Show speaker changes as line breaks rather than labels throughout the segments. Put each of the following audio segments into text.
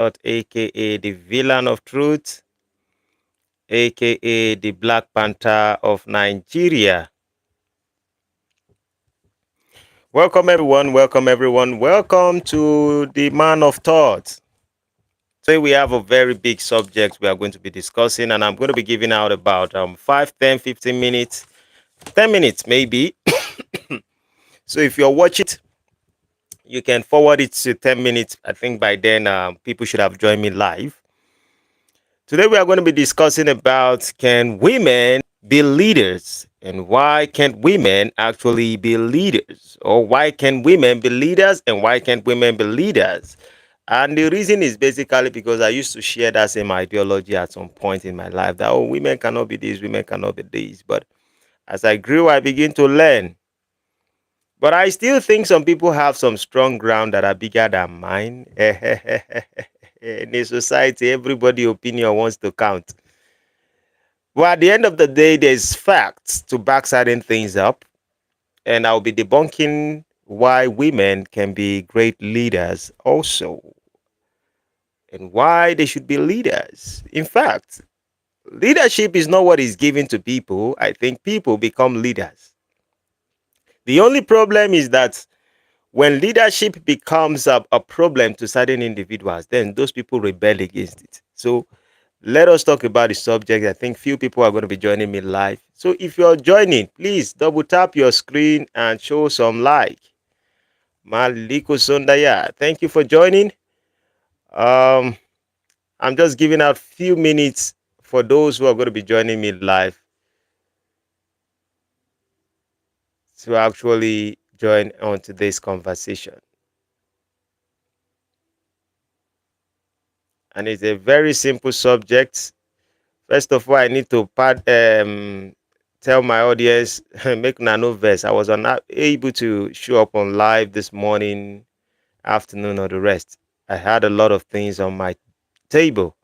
aka the villain of truth, aka the Black Panther of Nigeria. Welcome everyone, welcome everyone, welcome to the Man of Thought. Today we have a very big subject we are going to be discussing, and I'm going to be giving out about 5, 10, 15 minutes, 10 minutes maybe. So if you're watching it, you can forward it to 10 minutes. I think by then people should have joined me live. Today we are going to be discussing about, can women be leaders, and why can't women actually be leaders, or why can women be leaders and why can't women be leaders? And the reason is basically because I used to share that same ideology at some point in my life, that women cannot be this, women cannot be this. But as I grew, I began to learn. But I still think some people have some strong ground that are bigger than mine. In a society, everybody's opinion wants to count. But at the end of the day, there's facts to back certain things up. And I'll be debunking why women can be great leaders also, and why they should be leaders. In fact, leadership is not what is given to people. I think people become leaders. The only problem is that when leadership becomes a problem to certain individuals, then those people rebel against it. So let us talk about the subject. I think few people are going to be joining me live. So if you're joining, please double tap your screen and show some like. Maliko Sondaya, thank you for joining. Um, I'm just giving out few minutes for those who are going to be joining me live to actually join on today's conversation. And it's a very simple subject. First of all, I need to tell my audience, make no verse. I was unable to show up on live this morning, afternoon, or the rest. I had a lot of things on my table.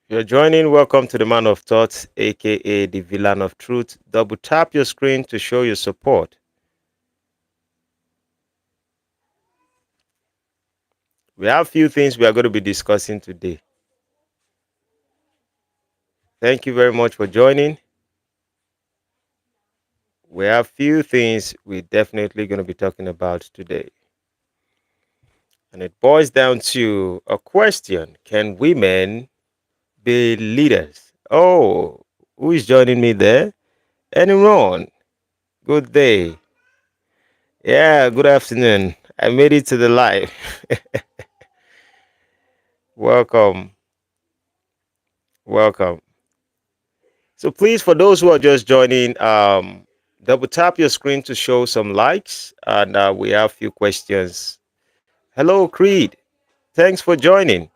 If you're joining, welcome to the Man of Thought, aka the Villain of Truth. Double tap your screen to show your support. We have a few things we are going to be discussing today. Thank you very much for joining. We have few things we're definitely going to be talking about today. And it boils down to a question: can women be leaders? Oh, who is joining me there? Anyone? Good day. Yeah, good afternoon. I made it to the live. Welcome. Welcome. So please, for those who are just joining, double tap your screen to show some likes. And we have a few questions. Hello, Creed. Thanks for joining.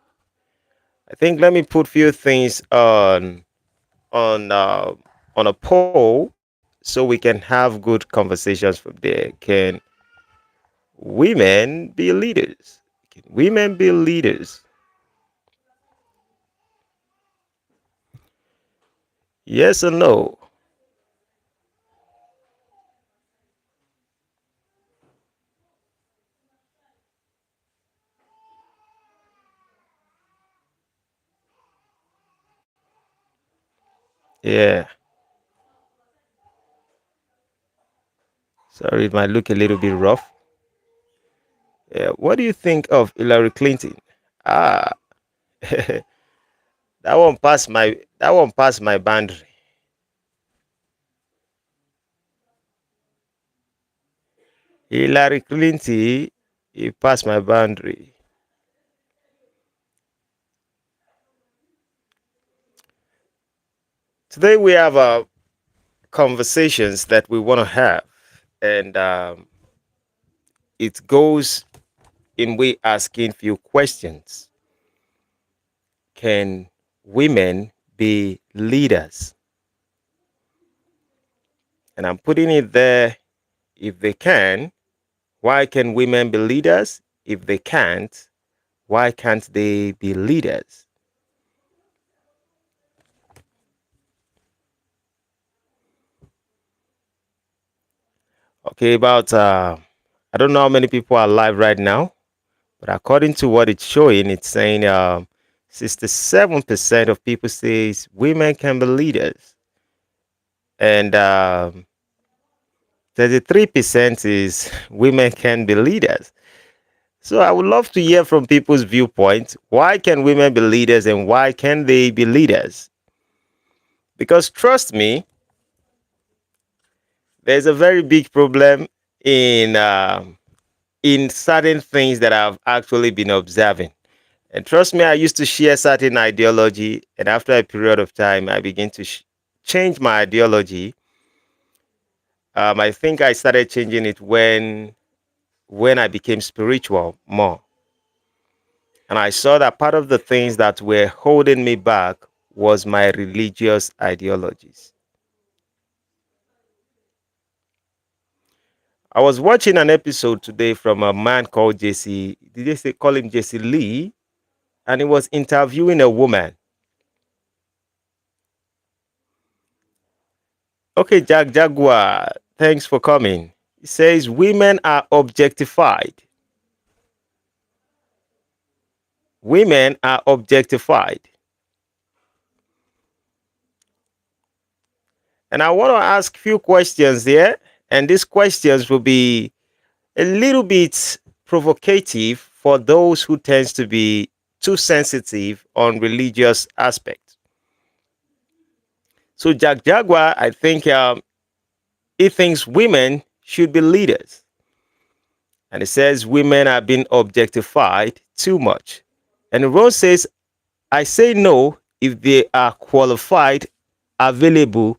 I think let me put few things on uh, on a poll so we can have good conversations from there. Can women be leaders? Can women be leaders? Yes or no? Yeah. Sorry, it might look a little bit rough. Yeah. What do you think of Hillary Clinton? Ah, that one passed my boundary. Hillary Clinton, he passed my boundary. Today we have conversations that we want to have, and it goes in way asking few questions. Can women be leaders? And I'm putting it there. If they can, why can women be leaders? If they can't, why can't they be leaders? Okay, about I don't know how many people are alive right now, but according to what it's showing, it's saying 67% of people says women can be leaders, and 33% is women can be leaders. So I would love to hear from people's viewpoints. Why can women be leaders and why can they be leaders? Because trust me, there's a very big problem in certain things that I've actually been observing. And trust me, I used to share certain ideology, and after a period of time, I began to change my ideology. I think I started changing it when I became spiritual more, and I saw that part of the things that were holding me back was my religious ideologies. I was watching an episode today from a man called Jesse. Did they say call him Jesse Lee? And he was interviewing a woman. Okay, Jack Jaguar, thanks for coming. He says women are objectified. Women are objectified. And I want to ask few questions here. And these questions will be a little bit provocative for those who tends to be too sensitive on religious aspects. So Jack Jaguar, I think he thinks women should be leaders. And he says women are being objectified too much. And Ron says, I say no if they are qualified, available,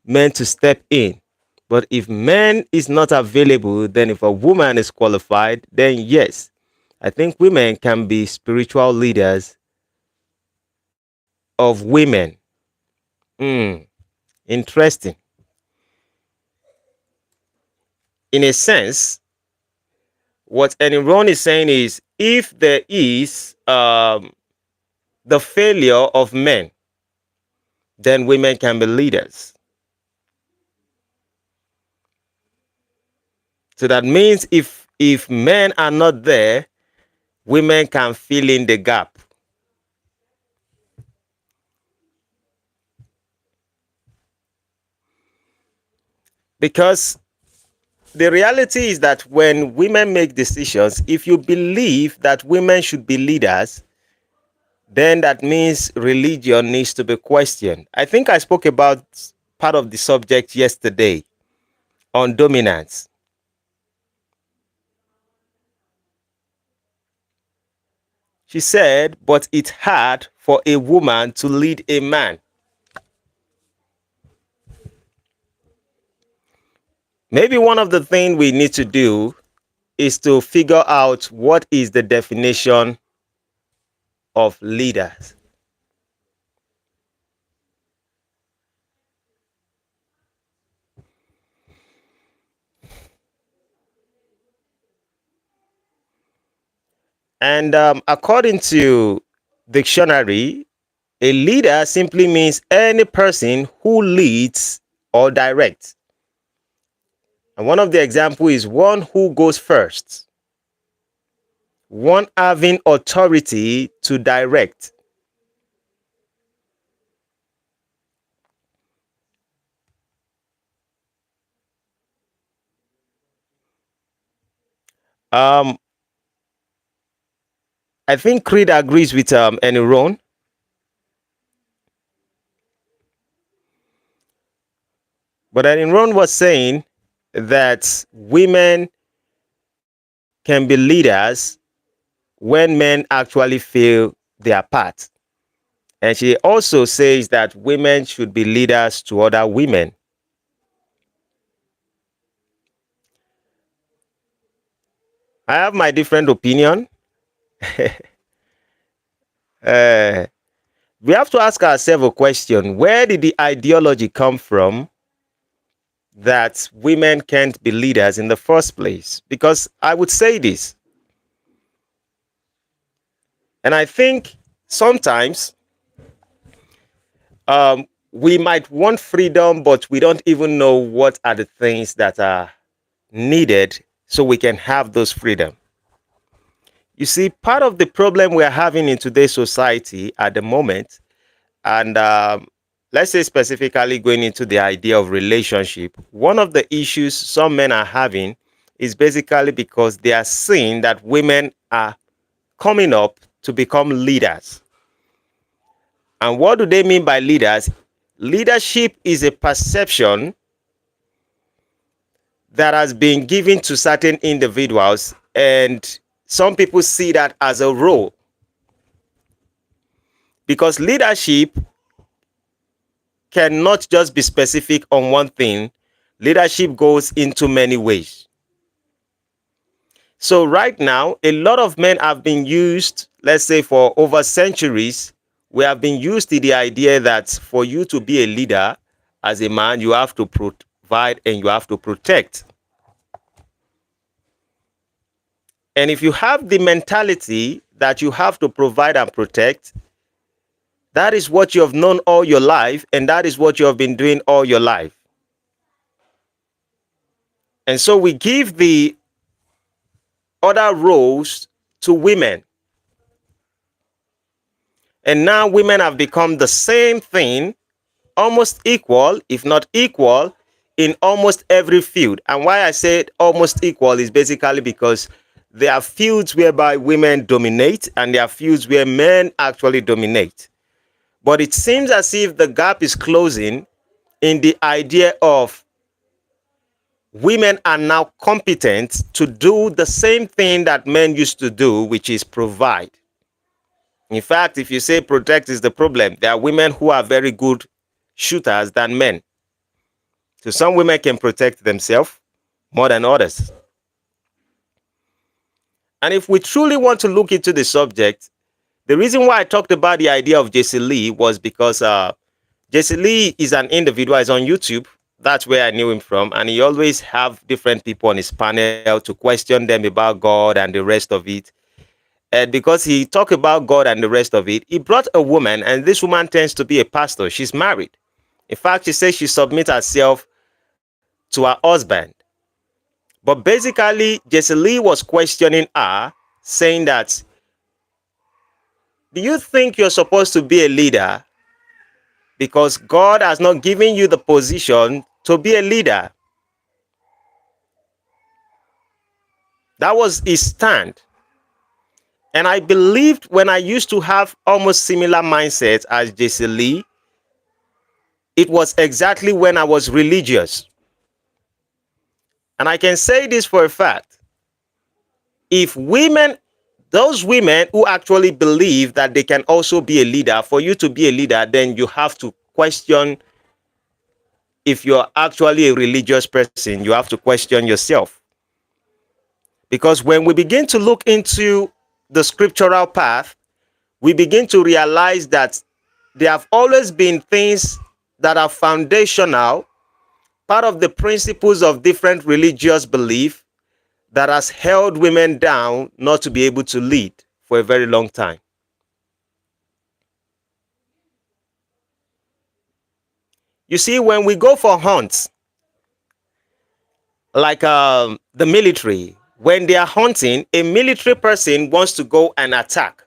men to step in. But if men is not available, then if a woman is qualified, then yes, I think women can be spiritual leaders of women. Interesting. In a sense, what Enron is saying is if there is the failure of men, then women can be leaders. So that means if men are not there, women can fill in the gap. Because the reality is that when women make decisions, if you believe that women should be leaders, then that means religion needs to be questioned. I think I spoke about part of the subject yesterday on dominance. She said, but it's hard for a woman to lead a man. Maybe one of the things we need to do is to figure out what is the definition of leaders. And according to dictionary, a leader simply means any person who leads or directs. And one of the examples is one who goes first, one having authority to direct. Um, I think Creed agrees with Enron. But Enron was saying that women can be leaders when men actually feel their part. And she also says that women should be leaders to other women. I have my different opinion. uh, we have to ask ourselves a question. Where did the ideology come from that women can't be leaders in the first place? Because I would say this, and I think sometimes we might want freedom, but we don't even know what are the things that are needed so we can have those freedom. You see, part of the problem we're having in today's society at the moment, and let's say specifically going into the idea of relationship, one of the issues some men are having is basically because they are seeing that women are coming up to become leaders. And what do they mean by leaders? Leadership is a perception that has been given to certain individuals, and some people see that as a role. Because leadership cannot just be specific on one thing, leadership goes into many ways. So, right now, a lot of men have been used, let's say for over centuries, we have been used to the idea that for you to be a leader as a man, you have to provide and you have to protect. And if you have the mentality that you have to provide and protect, that is what you have known all your life, and that is what you have been doing all your life. And so we give the other roles to women. And now women have become the same thing, almost equal, if not equal, in almost every field. And why I say almost equal is basically because there are fields whereby women dominate and there are fields where men actually dominate. But it seems as if the gap is closing in the idea of women are now competent to do the same thing that men used to do, which is provide. In fact, if you say protect is the problem, there are women who are very good shooters than men. So some women can protect themselves more than others. And if we truly want to look into the subject, the reason why I talked about the idea of Jesse Lee was because Jesse Lee is an individual, is on YouTube. That's where I knew him from. And he always have different people on his panel to question them about God and the rest of it. And because he talked about God and the rest of it, he brought a woman, and this woman tends to be a pastor. She's married. In fact, she says she submits herself to her husband. But basically, Jesse Lee was questioning her, saying that, do you think you're supposed to be a leader because God has not given you the position to be a leader? That was his stand. And I believed when I used to have almost similar mindsets as Jesse Lee, it was exactly when I was religious. And I can say this for a fact. If women, those women who actually believe that they can also be a leader, for you to be a leader, then you have to question if you're actually a religious person. You have to question yourself. Because when we begin to look into the scriptural path, we begin to realize that there have always been things that are foundational, part of the principles of different religious belief that has held women down not to be able to lead for a very long time. You see, when we go for hunts, like the military, when they are hunting, a military person wants to go and attack.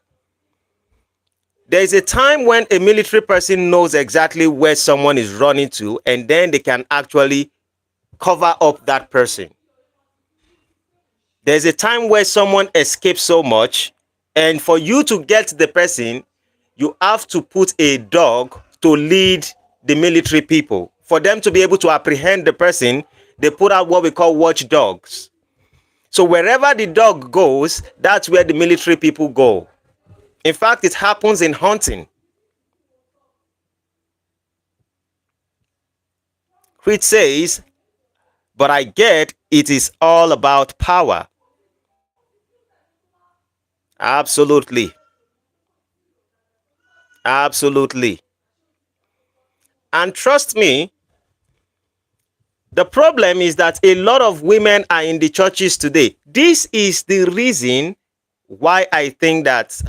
There is a time when a military person knows exactly where someone is running to, and then they can actually cover up that person. There's a time where someone escapes so much, and for you to get the person, you have to put a dog to lead the military people. For them to be able to apprehend the person, they put out what we call watchdogs. So wherever the dog goes, that's where the military people go. In fact, it happens in hunting. Which says, but I get it is all about power. Absolutely. Absolutely. And trust me, the problem is that a lot of women are in the churches today. This is the reason why I think that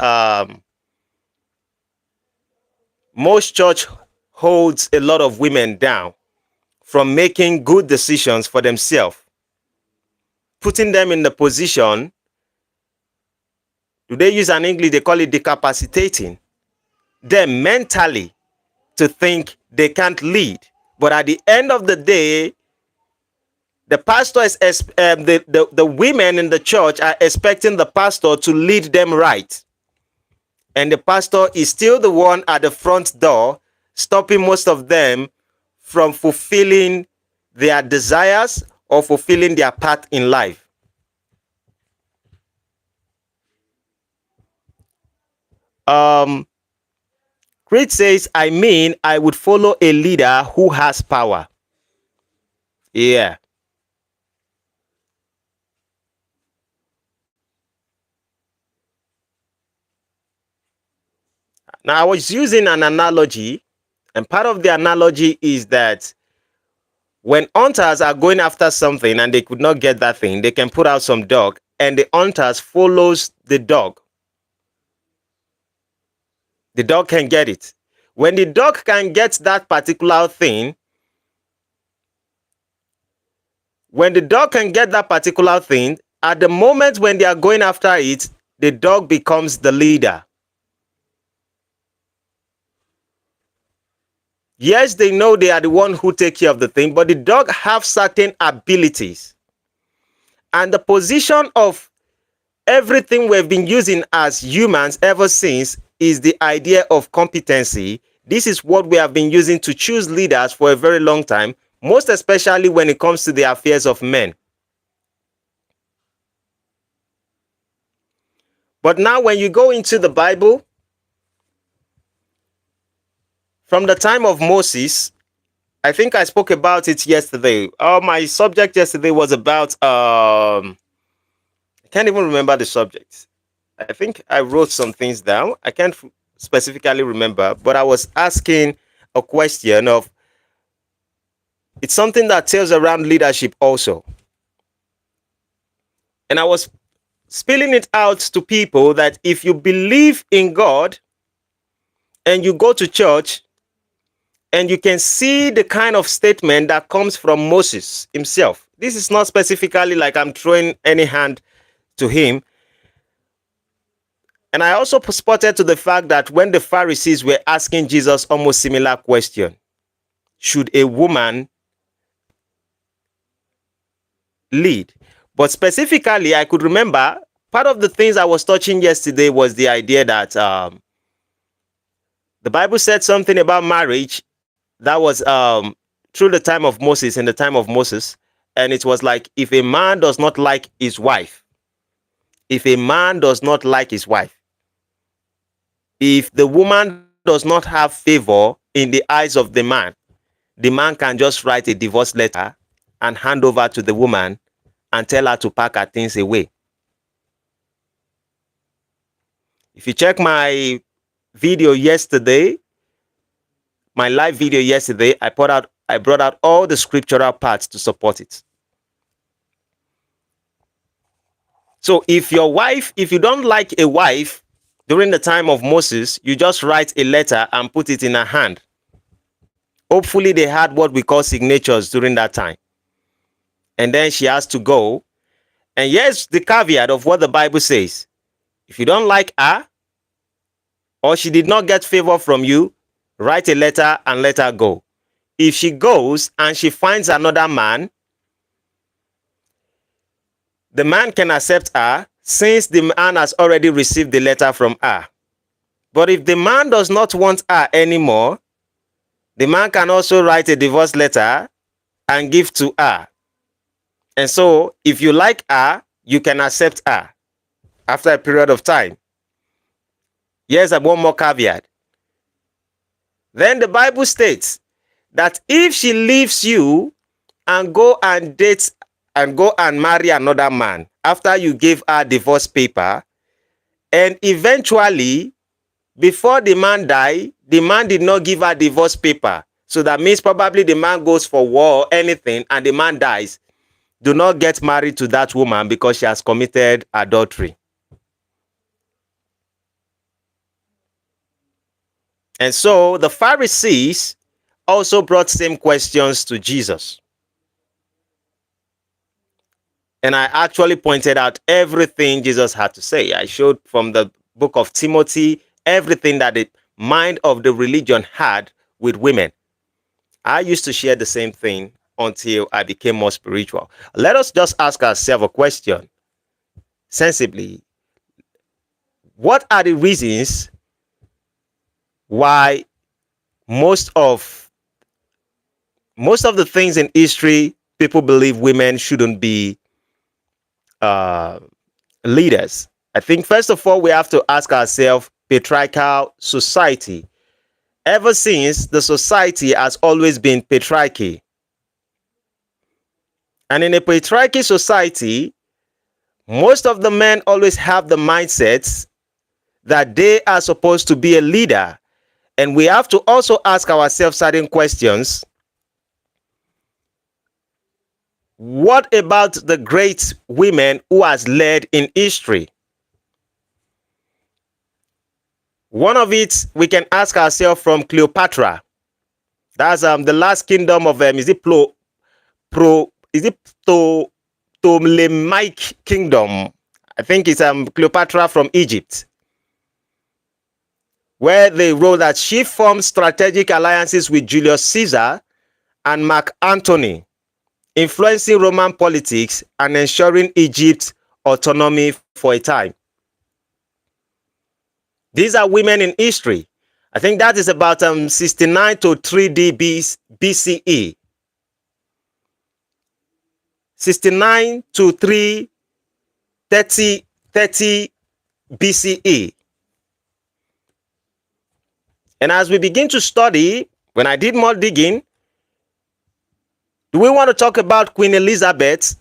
most church holds a lot of women down from making good decisions for themselves. putting them in the position, do they use an English, they call it decapacitating them mentally to think they can't lead. But at the end of the day, the pastor the women in the church are expecting the pastor to lead them right. And the pastor is still the one at the front door, stopping most of them from fulfilling their desires or fulfilling their path in life. Creed says, I would follow a leader who has power. Yeah. Now, I was using an analogy, and part of the analogy is that when hunters are going after something and they could not get that thing, they can put out some dog, and the hunters follows the dog. The dog can get it. When the dog can get that particular thing, at the moment when they are going after it, the dog becomes the leader. Yes, they know they are the one who take care of the thing, but the dog have certain abilities. And the position of everything we've been using as humans ever since is the idea of competency. This is what we have been using to choose leaders for a very long time, most especially when it comes to the affairs of men. But now when you go into the Bible, from the time of Moses, I think I spoke about it yesterday. My subject yesterday was about, I can't even remember the subject. I think I wrote some things down. I can't specifically remember, but I was asking a question of, it's something that tells around leadership also. And I was spilling it out to people that if you believe in God and you go to church and you can see the kind of statement that comes from Moses himself. This is not specifically like I'm throwing any hand to him. And I also spotted to the fact that when the Pharisees were asking Jesus almost similar question, should a woman lead? But specifically, I could remember part of the things I was touching yesterday was the idea that the Bible said something about marriage that was through the time of Moses, in the time of Moses. And it was like, if a man does not like his wife, if the woman does not have favor in the eyes of the man can just write a divorce letter and hand over to the woman and tell her to pack her things away. If you check my video yesterday, my live video yesterday, I brought out all the scriptural parts to support it. So if you don't like a wife during the time of Moses, you just write a letter and put it in her hand. Hopefully they had what we call signatures during that time. And then she has to go. And here's the caveat of what the Bible says. If you don't like her, or she did not get favor from you, write a letter and let her go. If she goes and she finds another man, the man can accept her since the man has already received the letter from her. But if the man does not want her anymore, the man can also write a divorce letter and give to her. And so if you like her, you can accept her after a period of time. Here's one more caveat. Then the Bible states that if she leaves you and go and marry another man after you gave her divorce paper, and eventually before the man died, the man did not give her divorce paper. So that means probably the man goes for war or anything and the man dies. Do not get married to that woman because she has committed adultery. And so the Pharisees also brought same questions to Jesus. And I actually pointed out everything Jesus had to say. I showed from the book of Timothy everything that the mind of the religion had with women. I used to share the same thing until I became more spiritual. Let us just ask ourselves a question sensibly. What are the reasons why most of the things in history people believe women shouldn't be uh, leaders? I think first of all we have to ask ourselves patriarchal society. Ever since, the society has always been patriarchy. And in a patriarchy society, most of the men always have the mindsets that they are supposed to be a leader. And we have to also ask ourselves certain questions. What about the great women who has led in history? One of it we can ask ourselves from Cleopatra. That's the last kingdom of is it Ptolemaic kingdom? I think it's Cleopatra from Egypt, where they wrote that she formed strategic alliances with Julius Caesar and Mark Antony, influencing Roman politics and ensuring Egypt's autonomy for a time. These are women in history. I think that is about 69 to 3D BCE. 69 to 330 BCE. And as we begin to study, when I did more digging, do we want to talk about Queen Elizabeth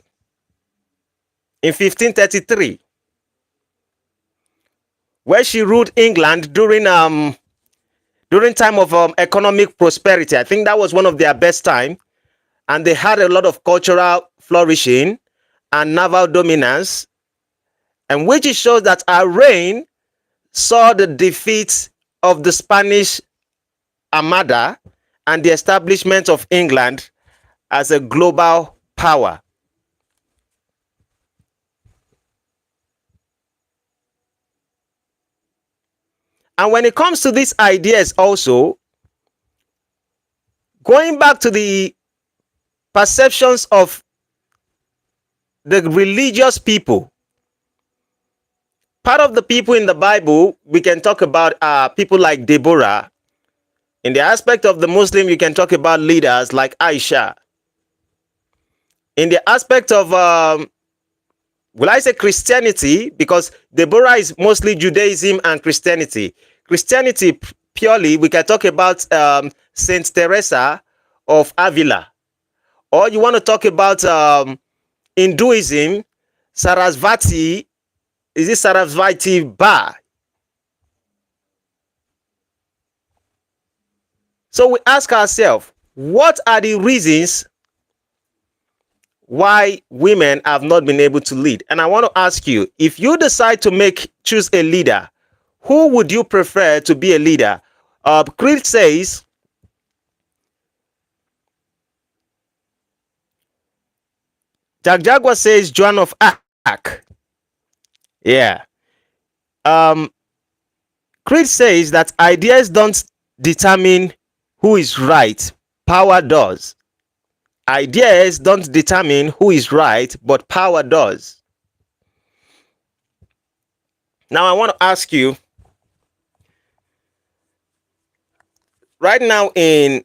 in 1533, where she ruled England during time of economic prosperity? I think that was one of their best time, and they had a lot of cultural flourishing and naval dominance, and which it shows that her reign saw the defeat of the Spanish Armada and the establishment of England as a global power. And when it comes to these ideas also, going back to the perceptions of the religious people, part of the people in the Bible, we can talk about people like Deborah. In the aspect of the Muslim, you can talk about leaders like Aisha. In the aspect of, will I say Christianity? Because Deborah is mostly Judaism and Christianity. Christianity purely, we can talk about Saint Teresa of Avila. Or you want to talk about Hinduism, Sarasvati, is it Sarasvati Ba? So we ask ourselves, what are the reasons why women have not been able to lead? And I want to ask you, if you decide to choose a leader, who would you prefer to be a leader? Creed says, Jack Jaguar says Joan of Arc. Yeah. Creed says that ideas don't determine who is right, power does. Ideas don't determine who is right, but power does. Now I want to ask you, right now in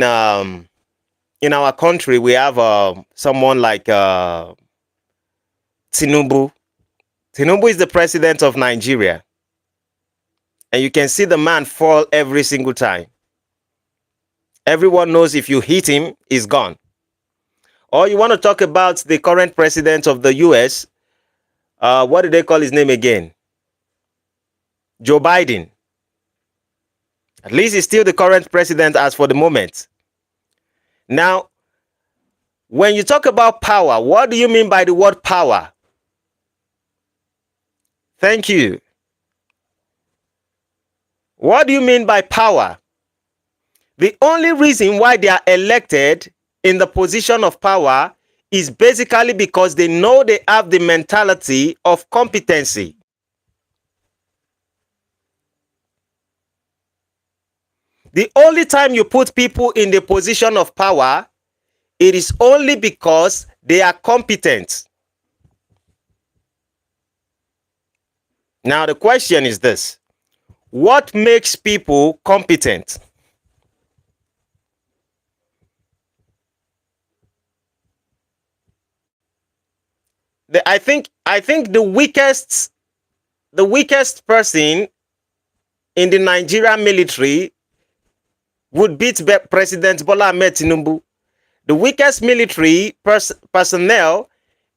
our country, we have someone like Tinubu. Tinubu is the president of Nigeria, and you can see the man fall every single time. Everyone knows if you hit him, he's gone. Or you want to talk about the current president of the US, what do they call his name again? Joe Biden. At least he's still the current president as for the moment. Now, when you talk about power, what do you mean by the word power? Thank you. What do you mean by power? The only reason why they are elected in the position of power is basically because they know they have the mentality of competency. The only time you put people in the position of power, it is only because they are competent. Now, the question is this: what makes people competent? I think the weakest person in the Nigerian military would beat President Bola Ahmed Tinubu. The weakest military personnel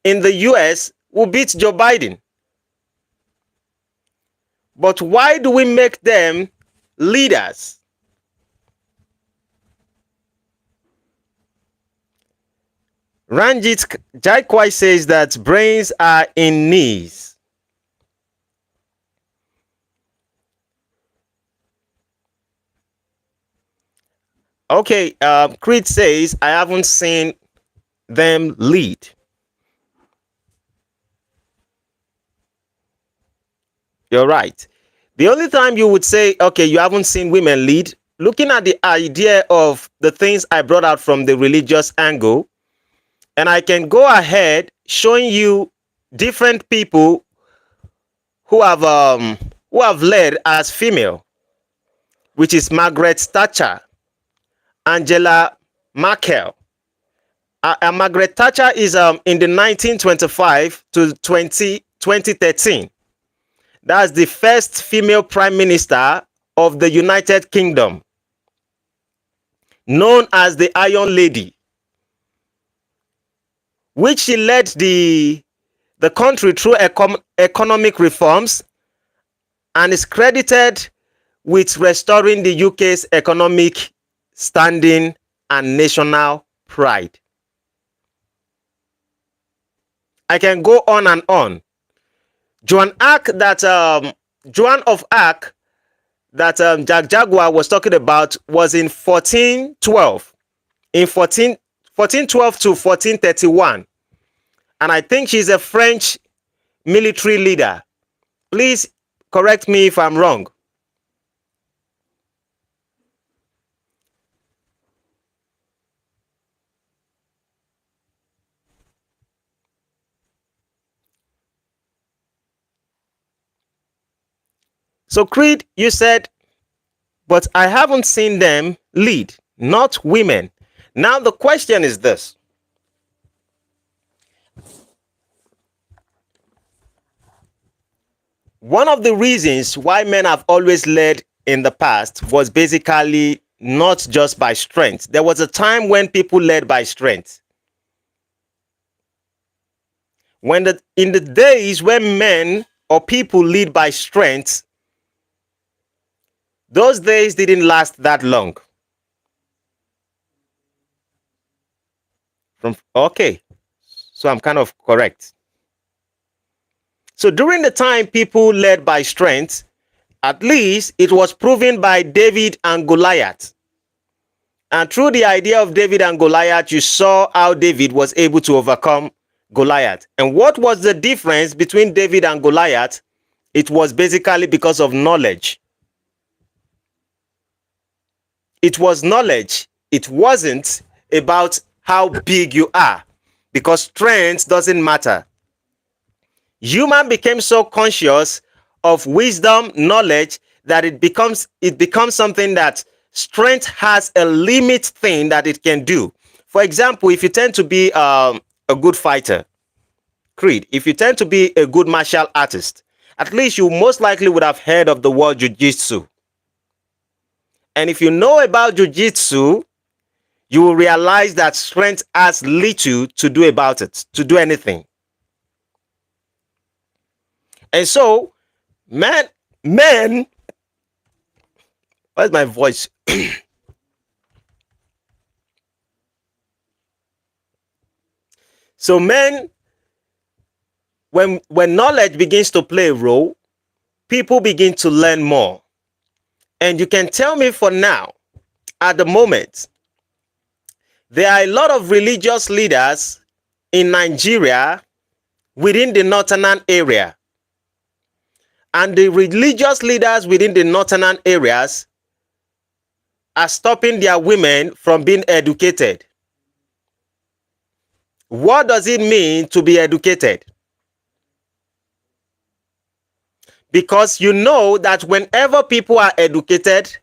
in the US will beat Joe Biden. But why do we make them leaders? Ranjit Jaikwai says that brains are in knees. Okay, Creed says, I haven't seen them lead. You're right. The only time you would say, okay, you haven't seen women lead, looking at the idea of the things I brought out from the religious angle, and I can go ahead showing you different people who have led as female, which is Margaret Thatcher, Angela Merkel. Margaret Thatcher is in the 1925 to 2013. That's the first female prime minister of the United Kingdom, known as the Iron Lady, which she led the country through economic reforms and is credited with restoring the UK's economic standing and national pride. I can go on and on. Joan of Arc that Jack Jaguar was talking about was in 1412. In 1412 to 1431. And I think she's a French military leader. Please correct me if I'm wrong. So Creed, you said, but I haven't seen them lead, not women. Now the question is this. One of the reasons why men have always led in the past was basically not just by strength. There was a time when people led by strength. In the days when men or people lead by strength, those days didn't last that long. Okay, so I'm kind of correct. So during the time people led by strength, at least it was proven by David and Goliath. And through the idea of David and Goliath, you saw how David was able to overcome Goliath. And what was the difference between David and Goliath? It was basically because of knowledge. It was knowledge. It wasn't about how big you are, because strength doesn't matter. Human became so conscious of wisdom, knowledge, that it becomes something that strength has a limit thing that it can do. For example, if you tend to be a good fighter, Creed, if you tend to be a good martial artist, at least you most likely would have heard of the word jiu-jitsu. And if you know about jiu-jitsu, you will realize that strength has little to do about it, to do anything. And so, men, where's my voice? So men, when knowledge begins to play a role, people begin to learn more. And you can tell me for now, at the moment, there are a lot of religious leaders in Nigeria within the northern area, and the religious leaders within the northern areas are stopping their women from being educated. What does it mean to be educated? Because you know that whenever people are educated,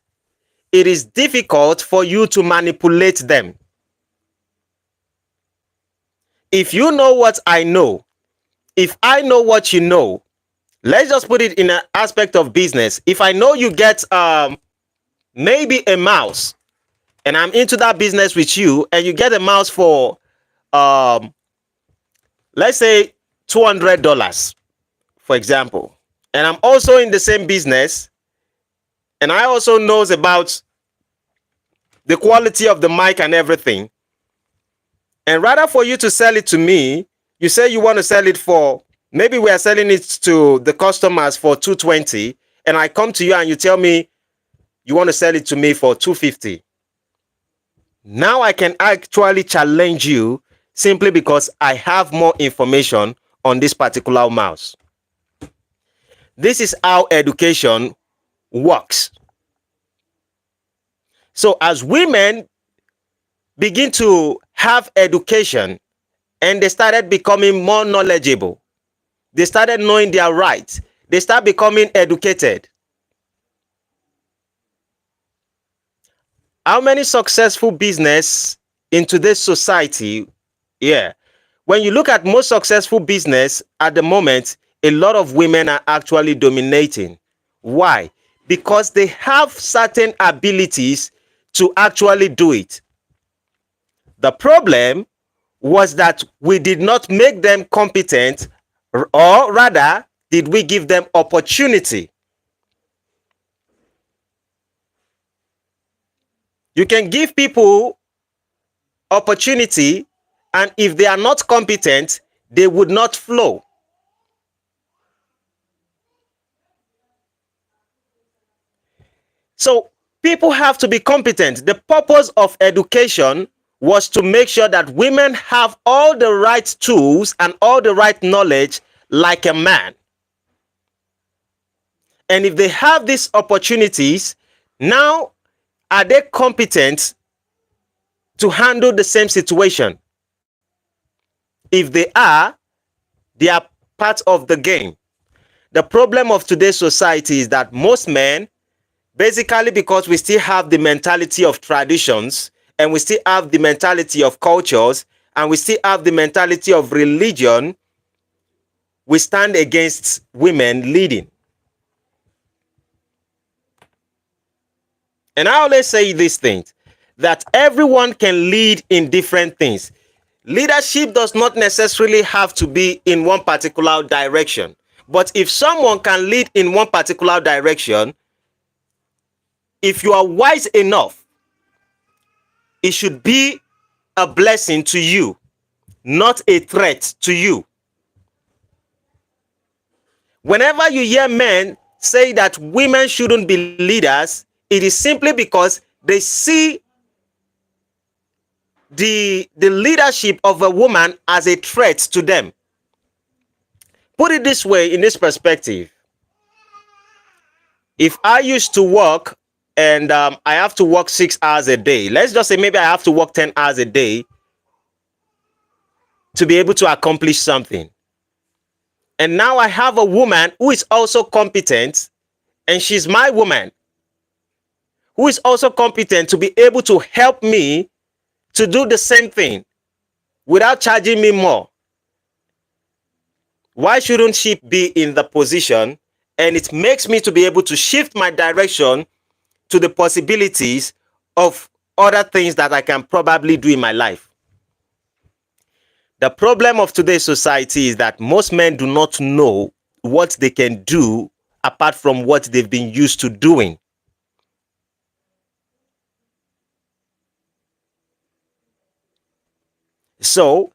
it is difficult for you to manipulate them. If you know what I know, if I know what you know, let's just put it in an aspect of business. If I know you get maybe a mouse, and I'm into that business with you, and you get a mouse for let's say $200, for example, and I'm also in the same business, and I also knows about the quality of the mic and everything, and rather for you to sell it to me, you say you want to sell it for, maybe we are selling it to the customers for 220, and I come to you and you tell me you want to sell it to me for 250. Now I can actually challenge you simply because I have more information on this particular mouse. This is how education works. So as women begin to have education and they started becoming more knowledgeable, they started knowing their rights, they start becoming educated. How many successful business in today's society? Yeah. When you look at most successful business at the moment, a lot of women are actually dominating. Why? Because they have certain abilities to actually do it. The problem was that we did not make them competent, or rather, did we give them opportunity? You can give people opportunity, and if they are not competent, they would not flow. So people have to be competent. The purpose of education was to make sure that women have all the right tools and all the right knowledge like a man. And if they have these opportunities, now are they competent to handle the same situation? If they are part of the game. The problem of today's society is that most men, basically because we still have the mentality of traditions, and we still have the mentality of cultures, and we still have the mentality of religion, we stand against women leading. And I always say these things, that everyone can lead in different things. Leadership does not necessarily have to be in one particular direction. But if someone can lead in one particular direction, if you are wise enough, it should be a blessing to you, not a threat to you. Whenever you hear men say that women shouldn't be leaders, it is simply because they see the leadership of a woman as a threat to them. Put it this way, in this perspective. If I used to work and I have to work 6 hours a day, let's just say maybe I have to work 10 hours a day to be able to accomplish something. And now I have a woman who is also competent, and she's my woman, who is also competent to be able to help me to do the same thing without charging me more. Why shouldn't she be in the position? And it makes me to be able to shift my direction to the possibilities of other things that I can probably do in my life. The problem of today's society is that most men do not know what they can do apart from what they've been used to doing. So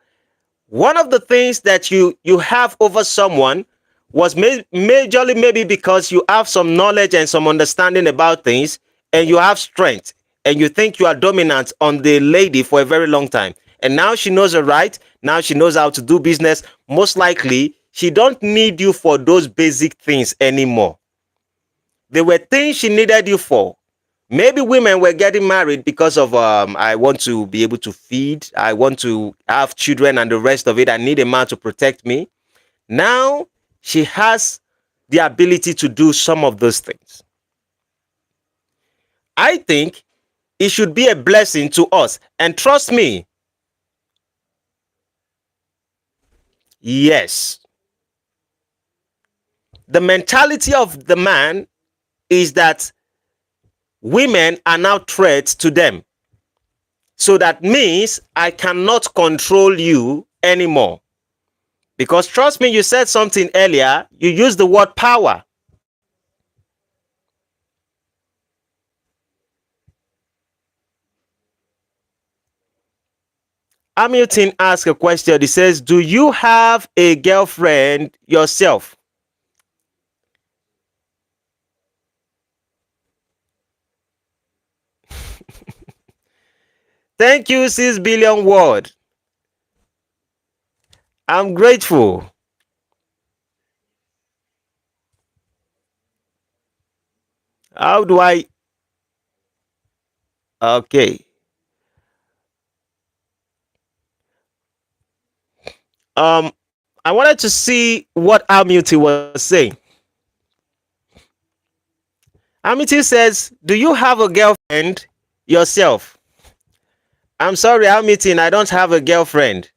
one of the things that you have over someone was majorly maybe because you have some knowledge and some understanding about things, and you have strength, and you think you are dominant on the lady for a very long time. and now she knows her right. Now she knows how to do business. Most likely, she don't need you for those basic things anymore. There were things she needed you for. Maybe women were getting married because of I want to be able to feed, I want to have children and the rest of it. I need a man to protect me. Now she has the ability to do some of those things. I think it should be a blessing to us. And trust me, yes, the mentality of the man is that women are now threats to them. So that means I cannot control you anymore. Because trust me, you said something earlier. You used the word power. Hamilton asked a question. He says, do you have a girlfriend yourself? Thank you, 6 billion word. I'm grateful. How do I? Okay. Um, I wanted to see what Hamilton was saying. Hamilton says, do you have a girlfriend yourself? I'm sorry, Hamilton, I don't have a girlfriend.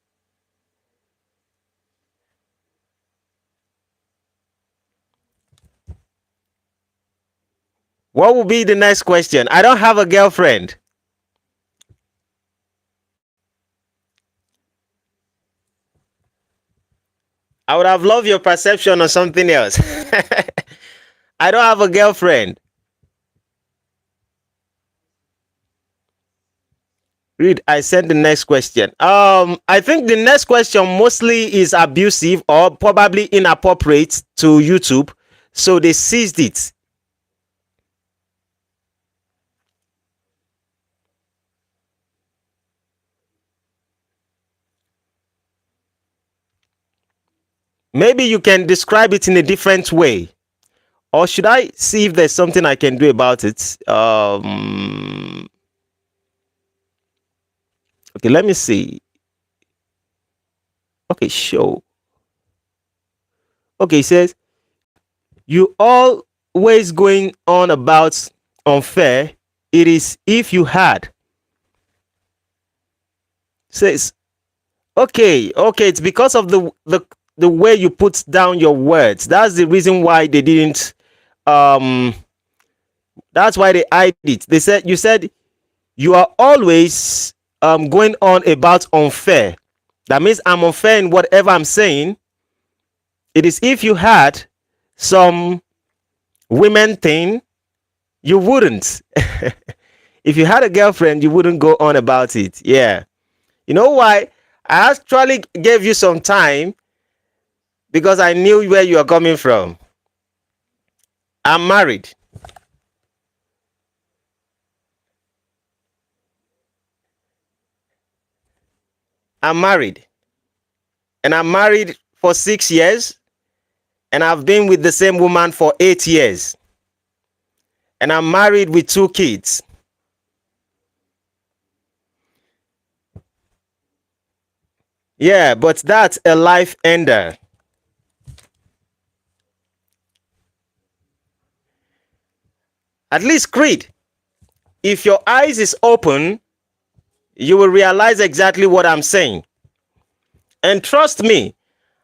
What will be the next question? I don't have a girlfriend. I would have loved your perception on something else. I don't have a girlfriend. Read, I sent the next question. I think the next question mostly is abusive or probably inappropriate to YouTube. So they seized it. Maybe you can describe it in a different way. Or should I see if there's something I can do about it? Okay, let me see. Okay, show. Okay, it says, you always going on about unfair. It is if you had. Says, okay, it's because of the way you put down your words. That's the reason why they didn't that's why they hide it. They said, you said you are always going on about unfair. That means I'm unfair in whatever I'm saying. It is if you had some women thing, you wouldn't. If you had a girlfriend, you wouldn't go on about it. Yeah. You know why? I actually gave you some time because I knew where you are coming from. I'm married. I'm married. And I'm married for 6 years. And I've been with the same woman for 8 years. And I'm married with 2 kids. Yeah, but that's a life ender. At least, Creed, if your eyes is open, you will realize exactly what I'm saying. And trust me,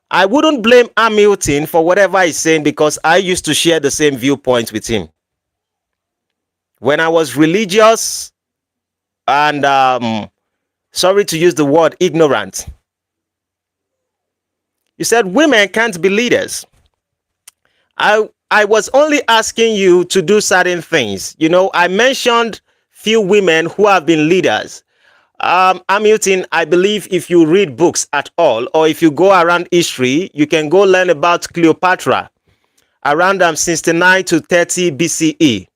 I wouldn't blame Hamilton for whatever he's saying because I used to share the same viewpoint with him. When I was religious and, sorry to use the word, ignorant, you said women can't be leaders. I was only asking you to do certain things. You know, I mentioned few women who have been leaders. Hamilton, I believe if you read books at all, or if you go around history, you can go learn about Cleopatra around 69 to 30 BCE.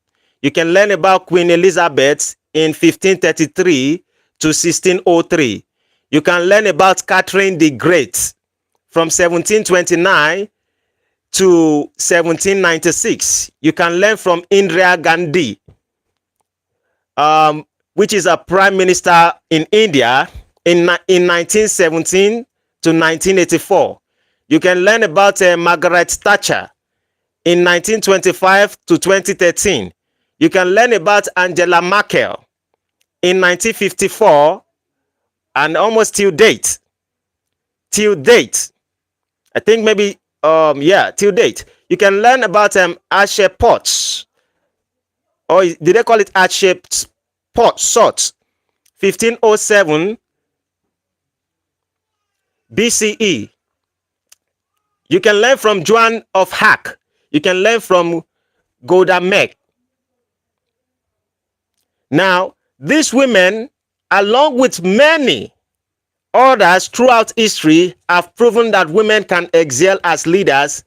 You can learn about Queen Elizabeth in 1533 to 1603. You can learn about Catherine the Great from 1729 to 1796. You can learn from Indira Gandhi, which is a prime minister in India in 1917 to 1984. You can learn about Margaret Thatcher in 1925 to 2013. You can learn about Angela Merkel in 1954 and almost till date. Till date. I think maybe, till date. You can learn about Ashe Potts, or did they call it Ashe Potts, 1507 BCE. You can learn from Joan of Arc. You can learn from Golda Meir. Now, these women, along with many others throughout history, have proven that women can excel as leaders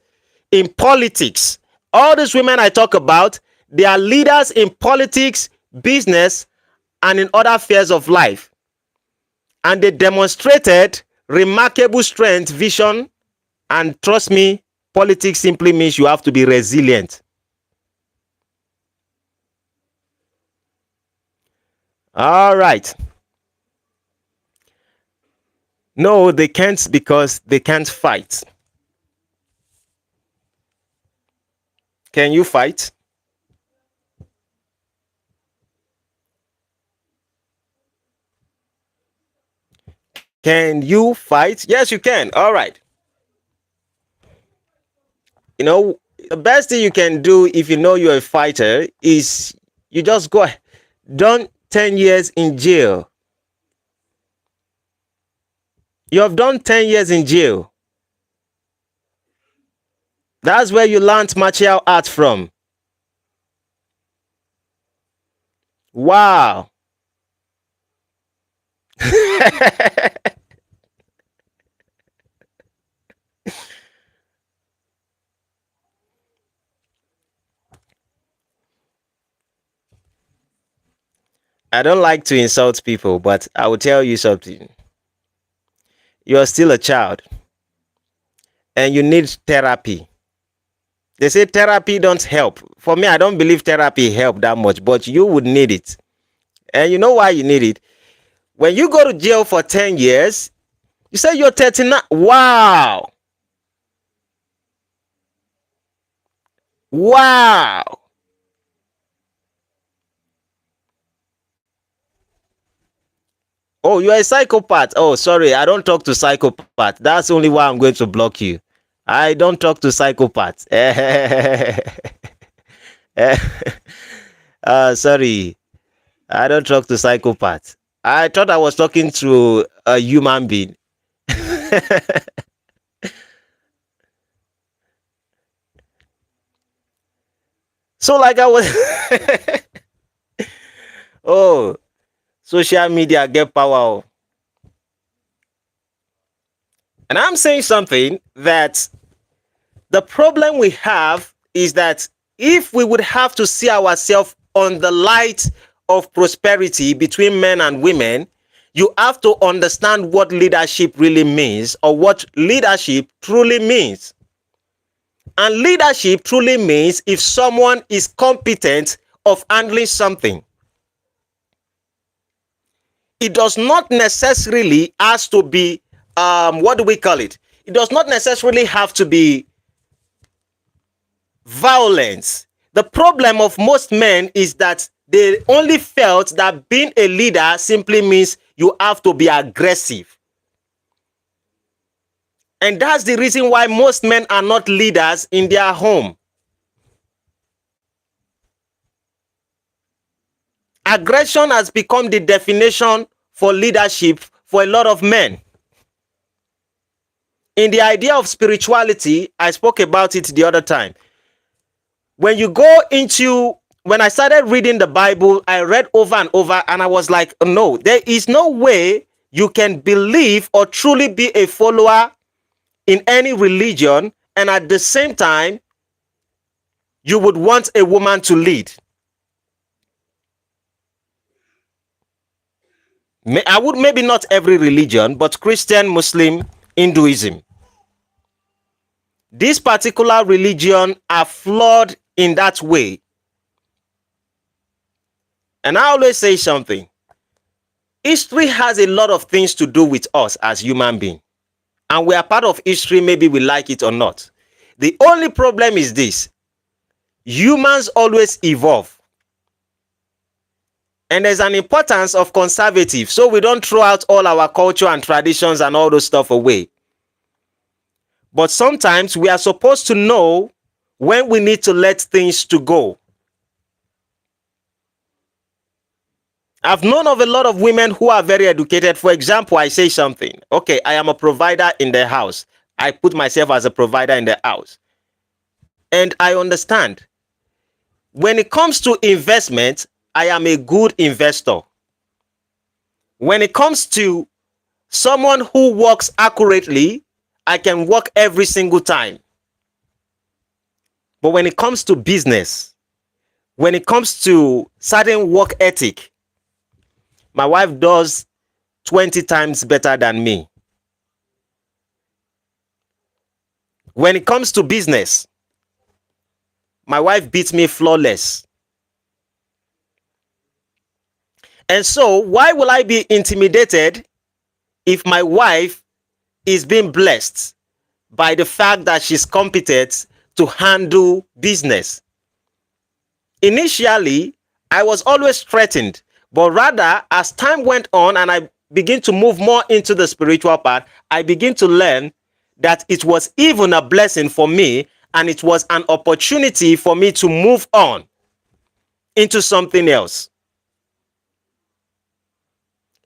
in politics. All these women I talk about, they are leaders in politics, business, and in other spheres of life. And they demonstrated remarkable strength, vision, and trust me, politics simply means you have to be resilient. All right. No, they can't, because they can't fight. Can you fight? Can you fight? Yes, you can. All right. You know, the best thing you can do if you know you're a fighter is you just go, done 10 years in jail. You have done 10 years in jail. That's where you learned martial arts from. Wow. I don't like to insult people, but I will tell you something. You're still a child and you need therapy. They say therapy don't help. For me, I don't believe therapy help that much, but you would need it. And you know why you need it? When you go to jail for 10 years, you say you're 39. Wow. Wow. Oh, you're a psychopath. Oh, sorry. I don't talk to psychopaths. That's only why I'm going to block you. I don't talk to psychopaths. Sorry. I don't talk to psychopaths. I thought I was talking to a human being. So, like I was. Oh, social media get power. And I'm saying something that the problem we have is that if we would have to see ourselves on the light of prosperity between men and women, you have to understand what leadership really means, or what leadership truly means. And leadership truly means if someone is competent of handling something. It does not necessarily has to be, what do we call it? It does not necessarily have to be violence. The problem of most men is that they only felt that being a leader simply means you have to be aggressive. And that's the reason why most men are not leaders in their home. Aggression has become the definition for leadership for a lot of men. In the idea of spirituality, I spoke about it the other time. When I started reading the Bible, I read over and over, and I was like, no, there is no way you can believe or truly be a follower in any religion, and at the same time, you would want a woman to lead. I would maybe not every religion, but Christian, Muslim, Hinduism. This particular religion are flawed in that way. And I always say something. History has a lot of things to do with us as human beings. And we are part of history, maybe we like it or not. The only problem is this. Humans always evolve. And there's an importance of conservative, so we don't throw out all our culture and traditions and all those stuff away. But sometimes we are supposed to know when we need to let things to go. I've known of a lot of women who are very educated. For example, I say something. Okay, I am a provider in the house. I put myself as a provider in the house. And I understand. When it comes to investment, I am a good investor. When it comes to someone who works accurately, I can work every single time. But when it comes to business, when it comes to certain work ethic, my wife does 20 times better than me. When it comes to business, my wife beats me flawless. And so, why will I be intimidated if my wife is being blessed by the fact that she's competent to handle business? Initially, I was always threatened, but rather as time went on and I begin to move more into the spiritual part, I begin to learn that it was even a blessing for me and it was an opportunity for me to move on into something else.